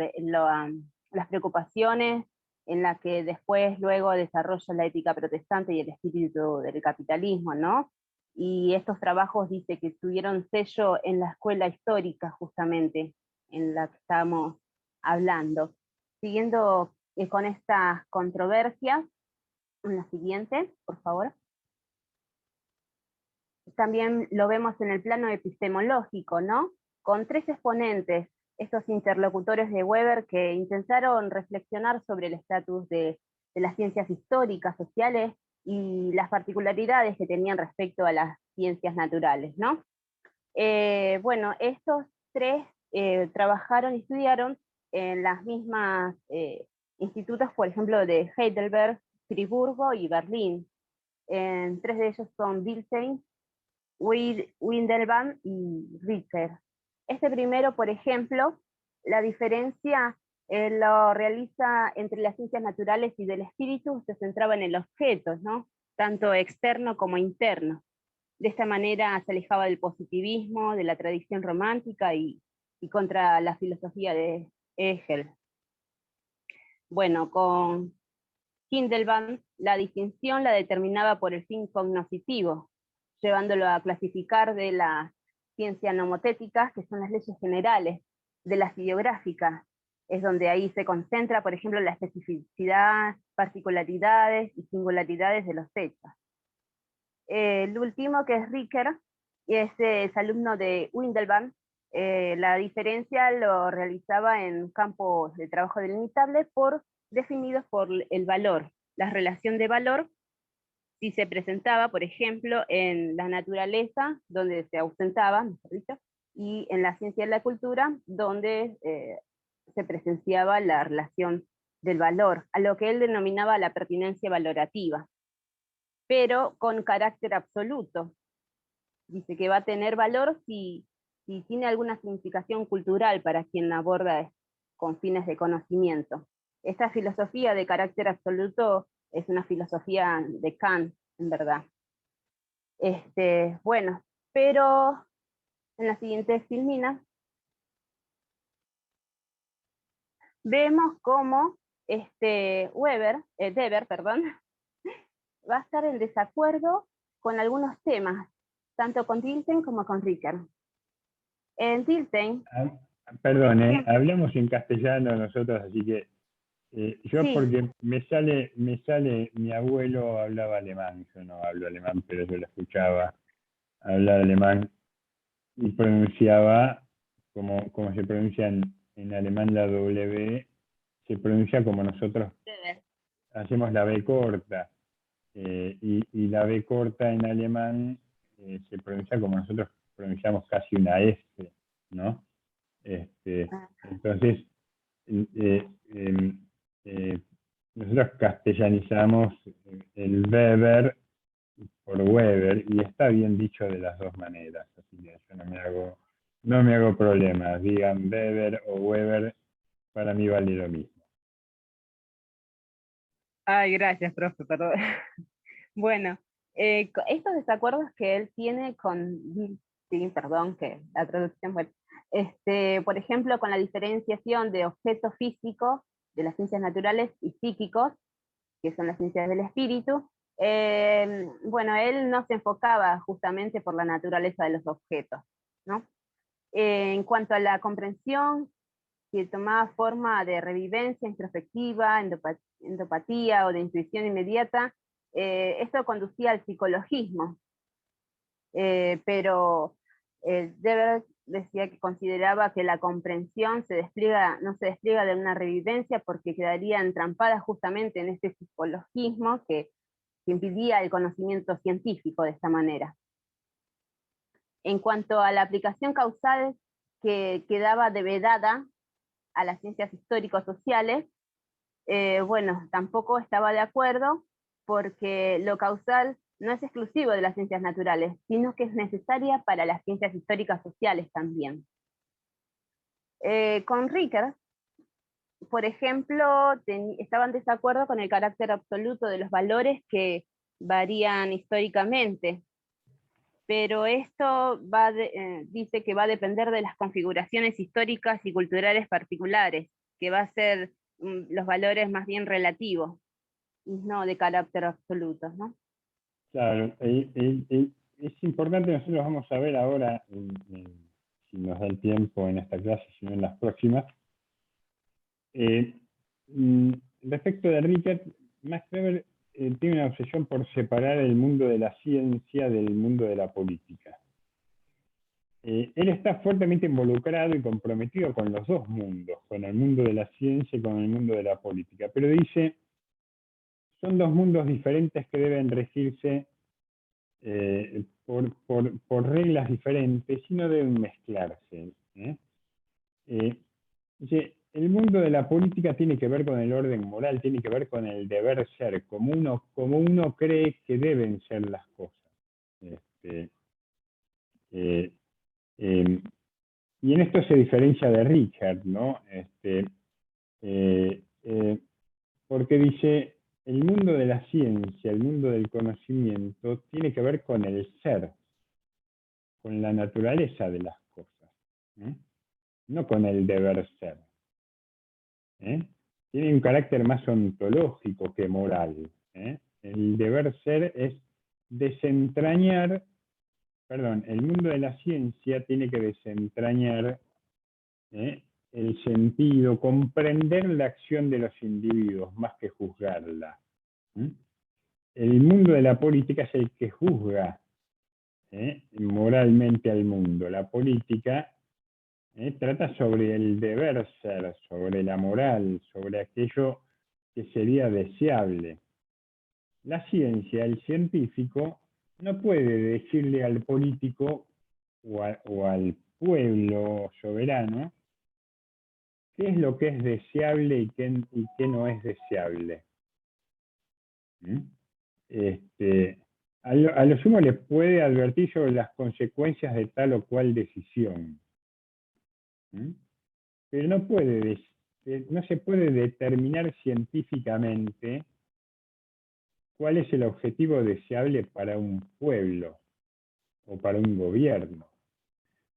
las preocupaciones en las que después luego desarrolla la ética protestante y el espíritu del capitalismo, ¿no? Y estos trabajos dice que tuvieron sello en la escuela histórica justamente, en la que estamos hablando. Siguiendo con estas controversias, en la siguiente, por favor. También lo vemos en el plano epistemológico, ¿no? Con 3 exponentes, estos interlocutores de Weber que intentaron reflexionar sobre el estatus de las ciencias históricas, sociales y las particularidades que tenían respecto a las ciencias naturales, ¿no? Bueno, estos 3 trabajaron y estudiaron en las mismas institutos, por ejemplo, de Heidelberg, Friburgo y Berlín. 3 de ellos son Bilstein, Windelband y Ritter. Este primero, por ejemplo, la diferencia lo realiza entre las ciencias naturales y del espíritu, se centraba en el objeto, ¿no? Tanto externo como interno. De esta manera se alejaba del positivismo, de la tradición romántica y contra la filosofía de Hegel. Bueno, con Hindelband la distinción la determinaba por el fin cognoscitivo, llevándolo a clasificar de las ciencias nomotéticas, que son las leyes generales, de las ideográficas, es donde ahí se concentra, por ejemplo, la especificidad, particularidades y singularidades de los hechos. El último, que es Ricker, es alumno de Windelband. La diferencia lo realizaba en campos de trabajo delimitables definidos por el valor. La relación de valor, si se presentaba, por ejemplo, en la naturaleza, donde se ausentaba, mejor dicho, y en la ciencia de la cultura, donde se presenciaba la relación del valor, a lo que él denominaba la pertinencia valorativa, pero con carácter absoluto. Dice que va a tener valor si tiene alguna significación cultural para quien aborda con fines de conocimiento. Esta filosofía de carácter absoluto es una filosofía de Kant, en verdad. Bueno, pero en la siguiente filmina vemos cómo Weber, perdón, va a estar en desacuerdo con algunos temas, tanto con Dilthey como con Ricker. En Dilthey... Perdón, hablamos en castellano nosotros, así que yo sí. Porque me sale, mi abuelo hablaba alemán, yo no hablo alemán, pero yo lo escuchaba hablar alemán y pronunciaba como se pronuncia en alemán la W, se pronuncia como nosotros hacemos la B corta, y la B corta en alemán se pronuncia como nosotros pronunciamos casi una S, ¿no? Entonces, nosotros castellanizamos el Weber por Weber, y está bien dicho de las dos maneras, así que yo no me hago problemas, digan Weber o Weber, para mí vale lo mismo. Ay, gracias, profe, perdón. Bueno, estos desacuerdos que él tiene con, sí, perdón, que la traducción fue, por ejemplo, con la diferenciación de objetos físicos de las ciencias naturales y psíquicos, que son las ciencias del espíritu, bueno, él no se enfocaba justamente por la naturaleza de los objetos, ¿no? En cuanto a la comprensión, que tomaba forma de revivencia introspectiva, endopatía o de intuición inmediata, esto conducía al psicologismo, pero Dever decía que consideraba que la comprensión no se despliega de una revivencia porque quedaría entrampada justamente en este psicologismo que impidía el conocimiento científico de esta manera. En cuanto a la aplicación causal que quedaba vedada a las ciencias histórico-sociales, bueno, tampoco estaba de acuerdo porque lo causal no es exclusivo de las ciencias naturales, sino que es necesaria para las ciencias históricas sociales también. Con Rickert, por ejemplo, estaban en desacuerdo con el carácter absoluto de los valores que varían históricamente, pero esto dice que va a depender de las configuraciones históricas y culturales particulares, que va a ser los valores más bien relativos, no de carácter absoluto, ¿no? Claro, es importante, nosotros vamos a ver ahora, si nos da el tiempo en esta clase, si no en las próximas. Respecto de Rickert, Max Weber tiene una obsesión por separar el mundo de la ciencia del mundo de la política. Él está fuertemente involucrado y comprometido con los dos mundos, con el mundo de la ciencia y con el mundo de la política, pero dice, son dos mundos diferentes que deben regirse por reglas diferentes y no deben mezclarse. Dice, el mundo de la política tiene que ver con el orden moral, tiene que ver con el deber ser, como uno cree que deben ser las cosas. Y en esto se diferencia de Richard, ¿no? Porque dice, el mundo de la ciencia, el mundo del conocimiento, tiene que ver con el ser, con la naturaleza de las cosas, no con el deber ser. Tiene un carácter más ontológico que moral. El deber ser es desentrañar, el mundo de la ciencia tiene que desentrañar el sentido, comprender la acción de los individuos más que juzgarla. El mundo de la política es el que juzga moralmente al mundo. La política trata sobre el deber ser, sobre la moral, sobre aquello que sería deseable. La ciencia, el científico, no puede decirle al político o al pueblo soberano qué es lo que es deseable y qué no es deseable. A lo sumo le puede advertir sobre las consecuencias de tal o cual decisión. Pero no se puede determinar científicamente cuál es el objetivo deseable para un pueblo o para un gobierno.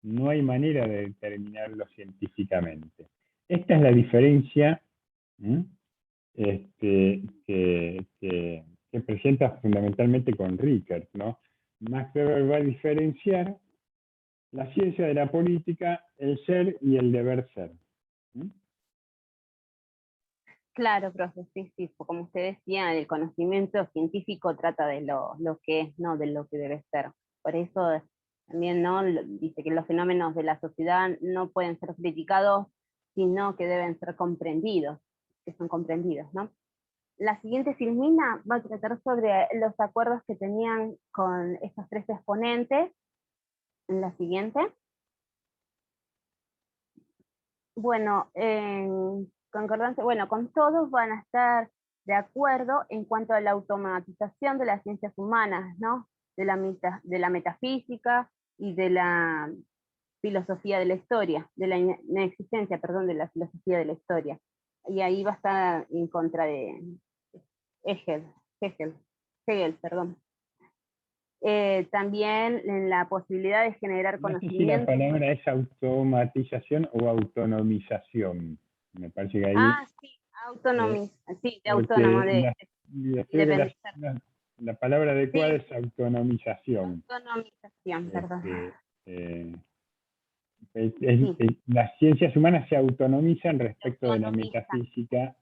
No hay manera de determinarlo científicamente. Esta es la diferencia que presenta fundamentalmente con Rickert, ¿no? Max Weber va a diferenciar la ciencia de la política, el ser y el deber ser. Claro, profe, sí, como usted decía, el conocimiento científico trata de lo que es, no de lo que debe ser. Por eso también dice que los fenómenos de la sociedad no pueden ser criticados, sino que deben ser comprendidos, que son comprendidos, ¿no? La siguiente filmina va a tratar sobre los acuerdos que tenían con estos tres exponentes. En la siguiente. Bueno, concordancia, con todos van a estar de acuerdo en cuanto a la automatización de las ciencias humanas, ¿no? De la metafísica y de la filosofía de la historia, de la inexistencia, perdón, de la filosofía de la historia. Y ahí va a estar en contra de Hegel, perdón. También en la posibilidad de generar conocimiento. No sé si la palabra es automatización o autonomización. Me parece que ahí... sí, de autónomo. La palabra adecuada es autonomización. Autonomización, perdón. Las ciencias humanas se autonomizan respecto de la metafísica.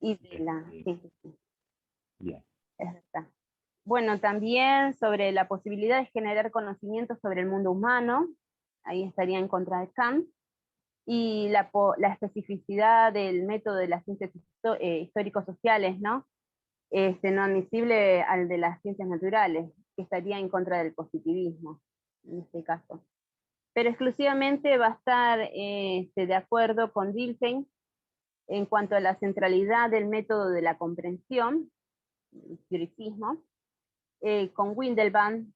Y de la... Bien. Es verdad. Bueno, también sobre la posibilidad de generar conocimiento sobre el mundo humano, ahí estaría en contra de Kant, y la especificidad del método de las ciencias histórico-sociales, ¿no? No admisible al de las ciencias naturales, que estaría en contra del positivismo, en este caso. Pero exclusivamente va a estar de acuerdo con Dilthey en cuanto a la centralidad del método de la comprensión, el historicismo, con Windelband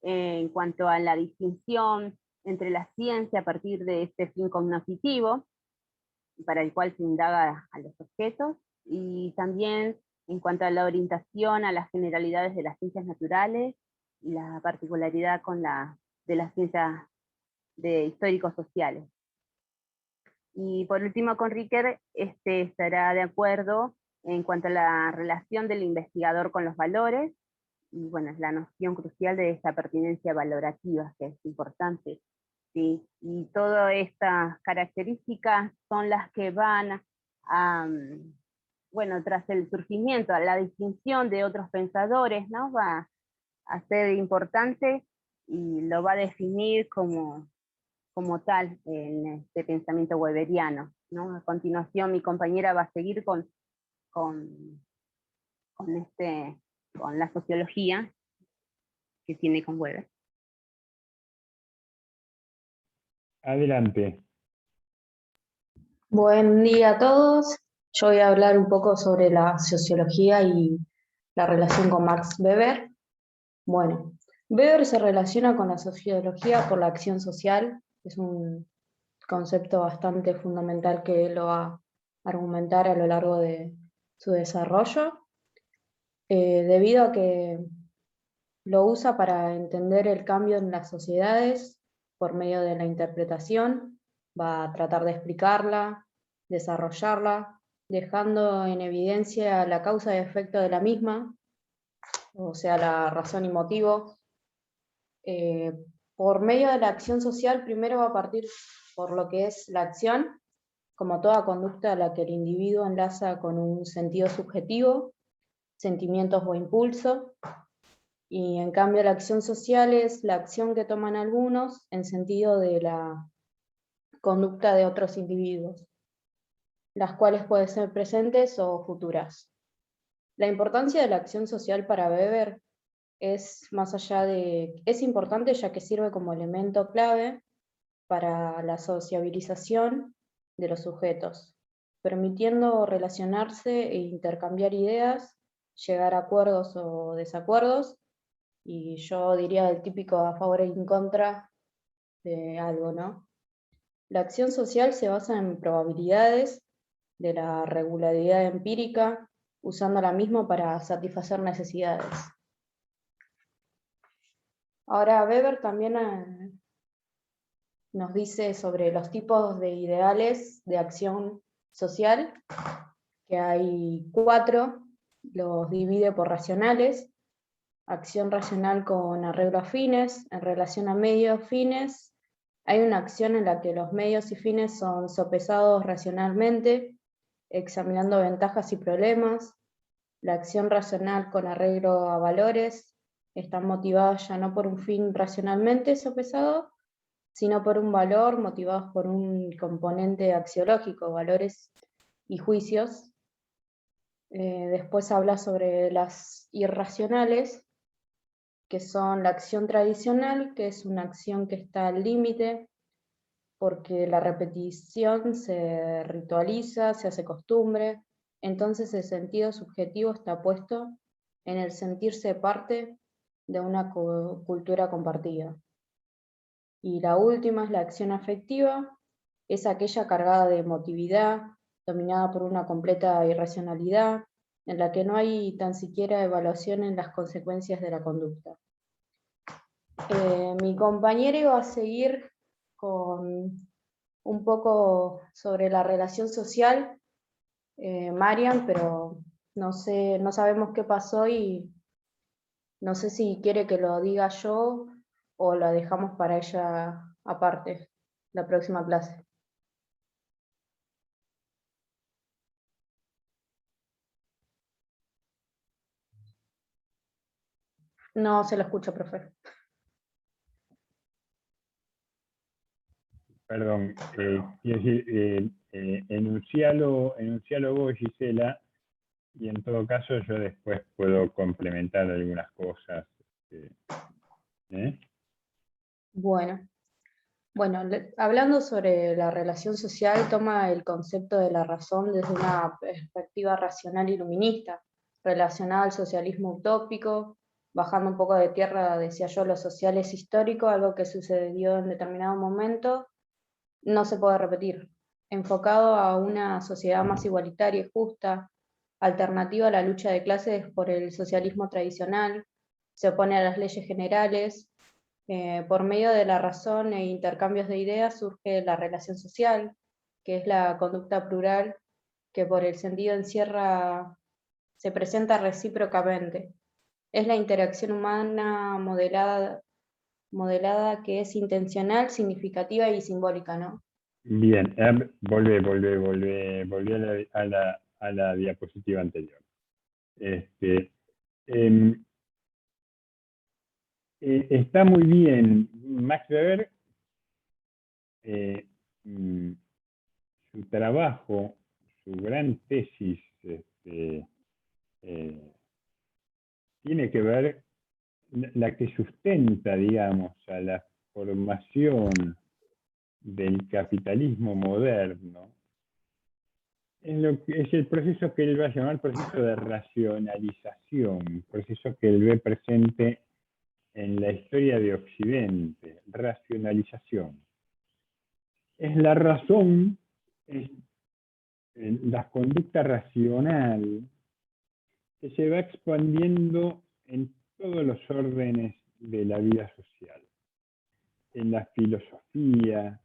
en cuanto a la distinción entre la ciencia a partir de este fin cognoscitivo, para el cual se indaga a los objetos, y también en cuanto a la orientación a las generalidades de las ciencias naturales, y la particularidad de las ciencias de históricos sociales. Y por último con Ricker, estará de acuerdo en cuanto a la relación del investigador con los valores, y bueno, es la noción crucial de esta pertinencia valorativa, que es importante, ¿sí? Y todas estas características son las que van a, bueno, tras el surgimiento, a la distinción de otros pensadores, ¿no? Va a ser importante y lo va a definir como tal en este pensamiento weberiano, ¿no? A continuación mi compañera va a seguir con la sociología que tiene con Weber. Adelante. Buen día a todos. Yo voy a hablar un poco sobre la sociología y la relación con Max Weber. Bueno, Weber se relaciona con la sociología por la acción social. Es un concepto bastante fundamental que él lo va a argumentar a lo largo de su desarrollo, debido a que lo usa para entender el cambio en las sociedades por medio de la interpretación. Va a tratar de explicarla, desarrollarla, dejando en evidencia la causa y efecto de la misma, o sea, la razón y motivo. Por medio de la acción social, primero va a partir por lo que es la acción, como toda conducta a la que el individuo enlaza con un sentido subjetivo, sentimientos o impulso, y en cambio la acción social es la acción que toman algunos en sentido de la conducta de otros individuos, las cuales pueden ser presentes o futuras. La importancia de la acción social para Weber es importante ya que sirve como elemento clave para la sociabilización de los sujetos, permitiendo relacionarse e intercambiar ideas, llegar a acuerdos o desacuerdos, y yo diría el típico a favor y en contra de algo, ¿no? La acción social se basa en probabilidades de la regularidad empírica, usando la misma para satisfacer necesidades. Ahora Weber también nos dice sobre los tipos de ideales de acción social, que hay 4, los divide por racionales: acción racional con arreglo a fines, en relación a medios fines. Hay una acción en la que los medios y fines son sopesados racionalmente, examinando ventajas y problemas. La acción racional con arreglo a valores está motivada ya no por un fin racionalmente sopesado, sino por un valor, motivados por un componente axiológico, valores y juicios. Después habla sobre las irracionales, que son la acción tradicional, que es una acción que está al límite, porque la repetición se ritualiza, se hace costumbre, entonces el sentido subjetivo está puesto en el sentirse parte de una cultura compartida. Y la última es la acción afectiva, es aquella cargada de emotividad, dominada por una completa irracionalidad, en la que no hay tan siquiera evaluación en las consecuencias de la conducta. Mi compañero iba a seguir con un poco sobre la relación social, Marian, pero no sé, no sabemos qué pasó y no sé si quiere que lo diga yo o la dejamos para ella aparte, la próxima clase. No se lo escucho, profe. Perdón, quiero decir, enuncialo vos, Gisela, y en todo caso yo después puedo complementar algunas cosas. ¿Eh? Bueno, hablando sobre la relación social, toma el concepto de la razón desde una perspectiva racional iluminista, relacionada al socialismo utópico, bajando un poco de tierra, decía yo, lo social es histórico, algo que sucedió en determinado momento, no se puede repetir, enfocado a una sociedad más igualitaria y justa, alternativa a la lucha de clases por el socialismo tradicional, se opone a las leyes generales. Por medio de la razón e intercambios de ideas surge la relación social, que es la conducta plural que por el sentido encierra, se presenta recíprocamente. Es la interacción humana modelada que es intencional, significativa y simbólica, ¿no? Bien, volvé a la diapositiva anterior. Está muy bien. Max Weber, su trabajo, su gran tesis, tiene que ver, la que sustenta, digamos, a la formación del capitalismo moderno, es el proceso que él va a llamar proceso de racionalización, proceso que él ve presente en la historia de Occidente, racionalización. Es la razón, es la conducta racional que se va expandiendo en todos los órdenes de la vida social, en la filosofía,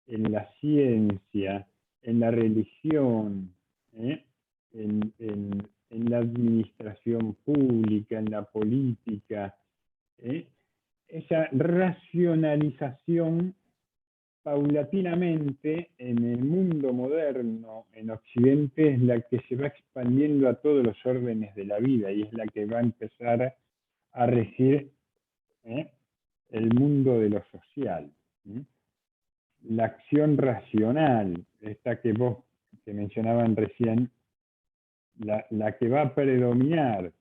en la ciencia, en la religión, en la administración pública, en la política. Esa racionalización paulatinamente en el mundo moderno, en Occidente, es la que se va expandiendo a todos los órdenes de la vida y es la que va a empezar a regir el mundo de lo social. La acción racional, esta que vos que mencionaban recién, la que va a predominar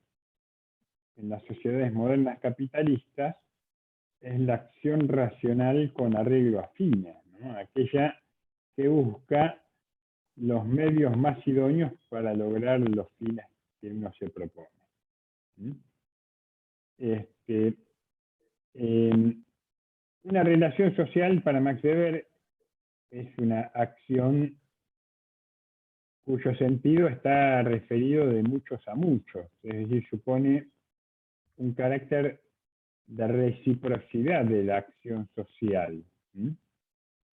en las sociedades modernas capitalistas, es la acción racional con arreglo a fines, ¿no? Aquella que busca los medios más idóneos para lograr los fines que uno se propone. Una relación social para Max Weber es una acción cuyo sentido está referido de muchos a muchos, es decir, supone un carácter de reciprocidad de la acción social,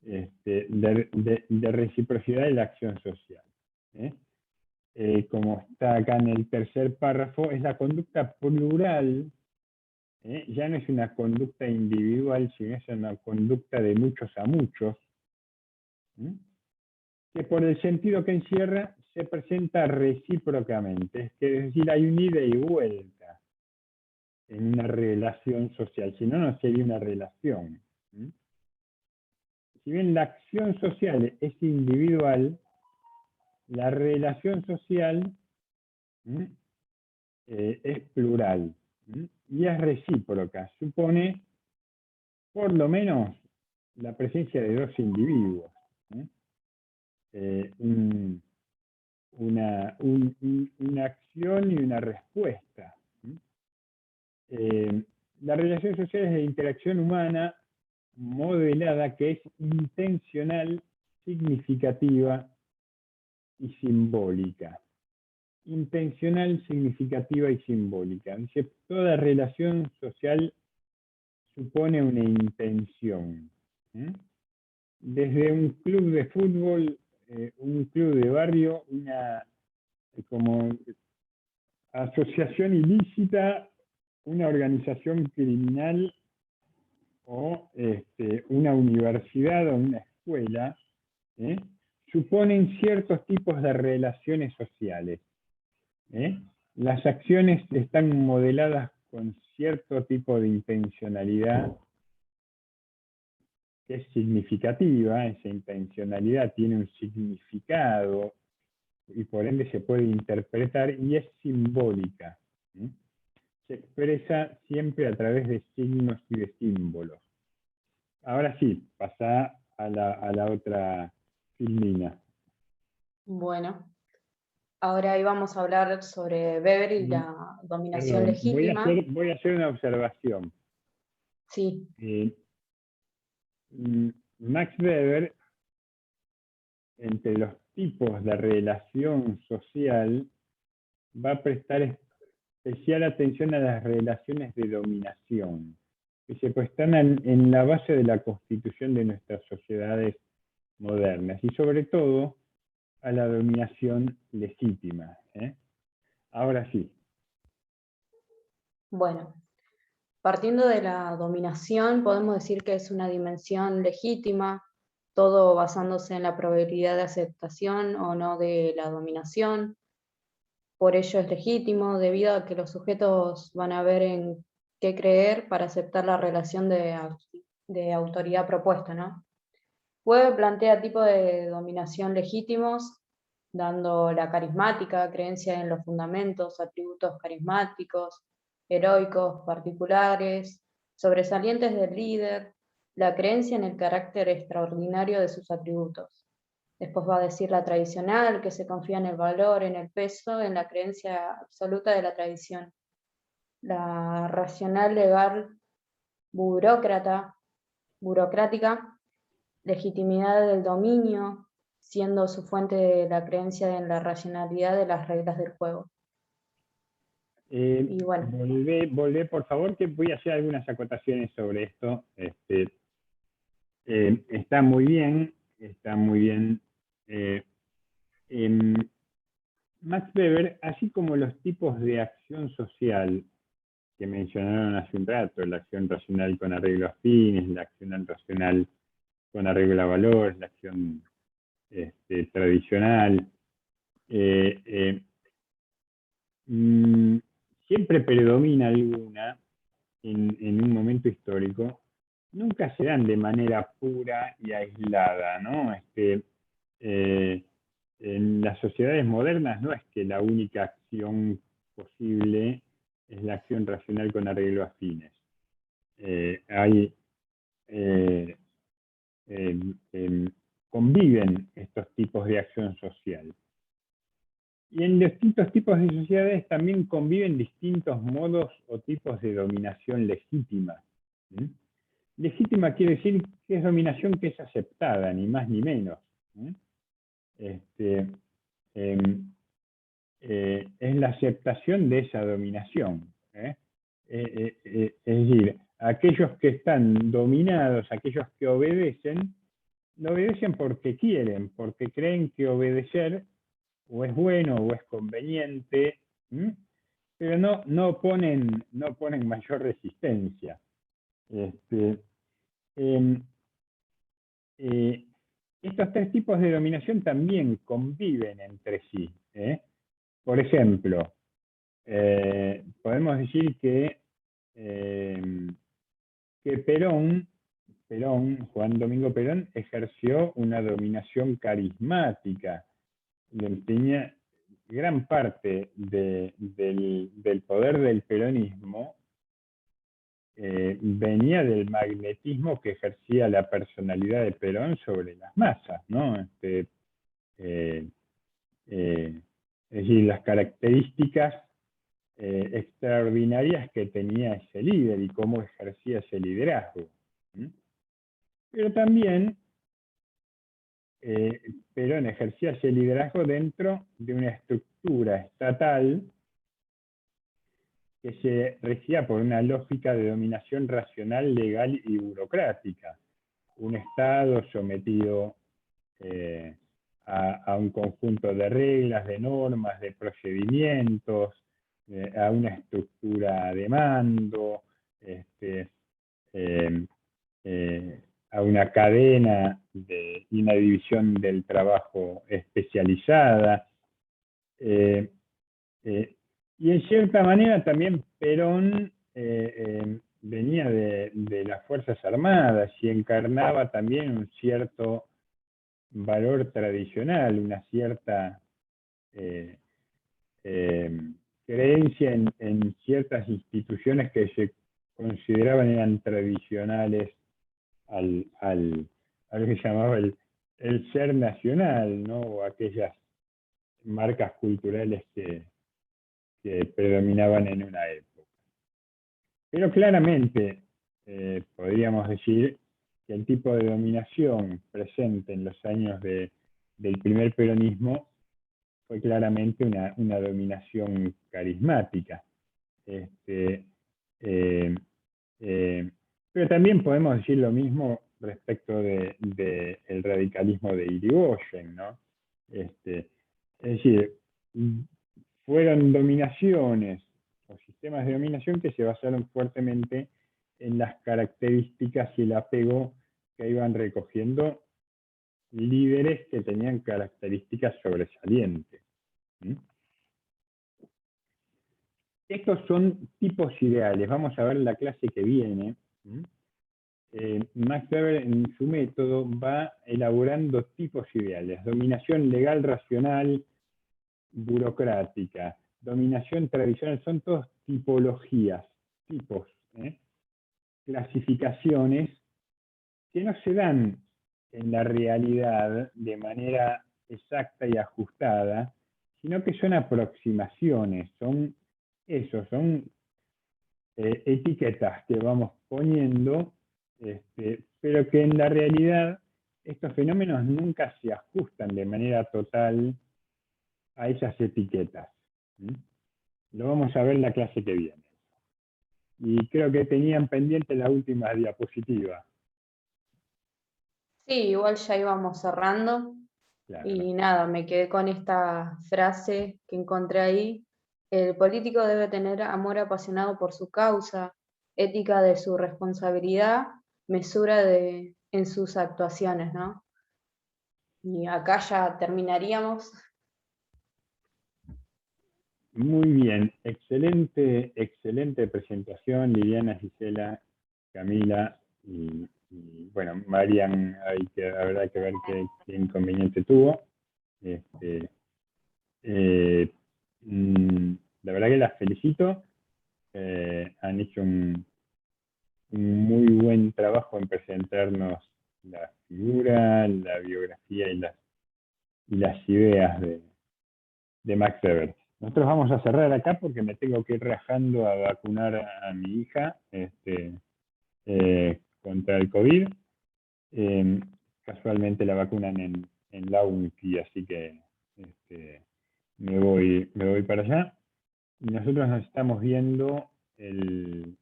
de reciprocidad de la acción social. Como está acá en el tercer párrafo, es la conducta plural, ya no es una conducta individual, sino es una conducta de muchos a muchos, que por el sentido que encierra se presenta recíprocamente, es decir, hay un ida y vuelta en una relación social, si no, no sería una relación. Si bien la acción social es individual, la relación social es plural y es recíproca, supone por lo menos la presencia de dos individuos, una acción y una respuesta. La relación social es la interacción humana modelada que es intencional, significativa y simbólica. Intencional, significativa y simbólica. Dice, toda relación social supone una intención. Desde un club de fútbol, un club de barrio, una como asociación ilícita, una organización criminal o una universidad o una escuela, suponen ciertos tipos de relaciones sociales. Las acciones están modeladas con cierto tipo de intencionalidad que es significativa. Esa intencionalidad tiene un significado y por ende se puede interpretar y es simbólica. ¿Sí? Se expresa siempre a través de signos y de símbolos. Ahora sí, pasa a la otra filmina. Bueno, ahora ahí vamos a hablar sobre Weber y la dominación Perdón, legítima. voy a hacer una observación. Sí, Max Weber, entre los tipos de relación social, va a prestar especial atención a las relaciones de dominación, que están en la base de la constitución de nuestras sociedades modernas, y sobre todo a la dominación legítima. Ahora sí. bueno. Partiendo de la dominación, podemos decir que es una dimensión legítima, todo basándose en la probabilidad de aceptación o no de la dominación. Por ello es legítimo, debido a que los sujetos van a ver en qué creer para aceptar la relación de autoridad propuesta, ¿no? Weber plantea tipos de dominación legítimos, dando la carismática, creencia en los fundamentos, atributos carismáticos, heroicos, particulares, sobresalientes del líder, la creencia en el carácter extraordinario de sus atributos. Después va a decir la tradicional, que se confía en el valor, en el peso, en la creencia absoluta de la tradición. La racional legal burocrática, legitimidad del dominio, siendo su fuente la creencia en la racionalidad de las reglas del juego. Y bueno. Volvé, por favor, que voy a hacer algunas acotaciones sobre esto. Está muy bien. Max Weber, así como los tipos de acción social que mencionaron hace un rato, la acción racional con arreglo a fines, la acción racional con arreglo a valores, la acción tradicional, siempre predomina alguna en un momento histórico, nunca se dan de manera pura y aislada, ¿no? En las sociedades modernas no es que la única acción posible es la acción racional con arreglo a fines. Conviven estos tipos de acción social. Y en distintos tipos de sociedades también conviven distintos modos o tipos de dominación legítima. Legítima quiere decir que es dominación que es aceptada, ni más ni menos. Es la aceptación de esa dominación. Es decir, aquellos que están dominados, aquellos que obedecen, lo obedecen porque quieren, porque creen que obedecer o es bueno o es conveniente, pero no ponen mayor resistencia. Estos tres tipos de dominación también conviven entre sí. Por ejemplo, podemos decir que Juan Domingo Perón, ejerció una dominación carismática. Tenía gran parte del poder del peronismo venía del magnetismo que ejercía la personalidad de Perón sobre las masas, ¿no? Es decir, las características extraordinarias que tenía ese líder y cómo ejercía ese liderazgo. Pero también Perón ejercía ese liderazgo dentro de una estructura estatal que se regía por una lógica de dominación racional, legal y burocrática. Un Estado sometido a un conjunto de reglas, de normas, de procedimientos, a una estructura de mando, a una cadena y una división del trabajo especializada. Y en cierta manera también Perón venía de las Fuerzas Armadas y encarnaba también un cierto valor tradicional, una cierta creencia en ciertas instituciones que se consideraban eran tradicionales a lo que se llamaba el ser nacional, ¿no? O aquellas marcas culturales que predominaban en una época. Pero claramente podríamos decir que el tipo de dominación presente en los años del primer peronismo fue claramente una dominación carismática. Pero también podemos decir lo mismo respecto del radicalismo de Irigoyen, ¿no? Es decir, fueron dominaciones o sistemas de dominación que se basaron fuertemente en las características y el apego que iban recogiendo líderes que tenían características sobresalientes. Estos son tipos ideales. Vamos a ver la clase que viene. Max Weber en su método va elaborando tipos ideales. Dominación legal racional burocrática, dominación tradicional, son todas tipologías, tipos, clasificaciones que no se dan en la realidad de manera exacta y ajustada, sino que son aproximaciones, son etiquetas que vamos poniendo, pero que en la realidad estos fenómenos nunca se ajustan de manera total a esas etiquetas. Lo vamos a ver en la clase que viene. Y creo que tenían pendiente la última diapositiva. Sí, igual ya íbamos cerrando. Claro. Y nada, me quedé con esta frase que encontré ahí. El político debe tener amor apasionado por su causa, ética de su responsabilidad, mesura en sus actuaciones, ¿no? Y acá ya terminaríamos. Muy bien, excelente presentación, Liliana, Gisela, Camila y bueno, Marian, habrá que ver qué inconveniente tuvo. La verdad que las felicito, han hecho un muy buen trabajo en presentarnos la figura, la biografía y las ideas de Max Weber. Nosotros vamos a cerrar acá porque me tengo que ir rajando a vacunar a mi hija contra el COVID. Casualmente la vacunan en la UNCI, así que me voy para allá. Y nosotros nos estamos viendo hoy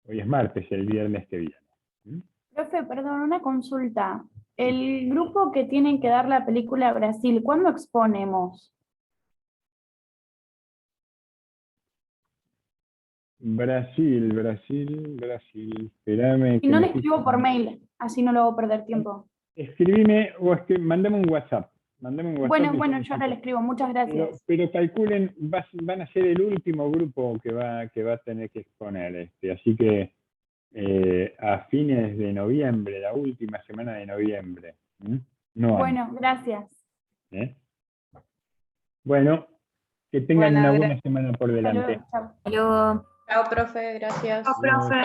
es martes, el viernes que viene. Profe, perdón, una consulta. El grupo que tiene que dar la película a Brasil, ¿cuándo exponemos? Brasil. Espérame. Y no le escribo por mail, así no lo hago perder tiempo. Escribime o mándame un WhatsApp. Bueno, yo ahora le escribo. Muchas gracias. Pero calculen, van a ser el último grupo que va a tener que exponer. Así que a fines de noviembre, la última semana de noviembre. No bueno, antes. gracias. Bueno, que tengan una buena semana por delante. Chao. Hasta luego. Chao, profe, gracias. Chao, profe.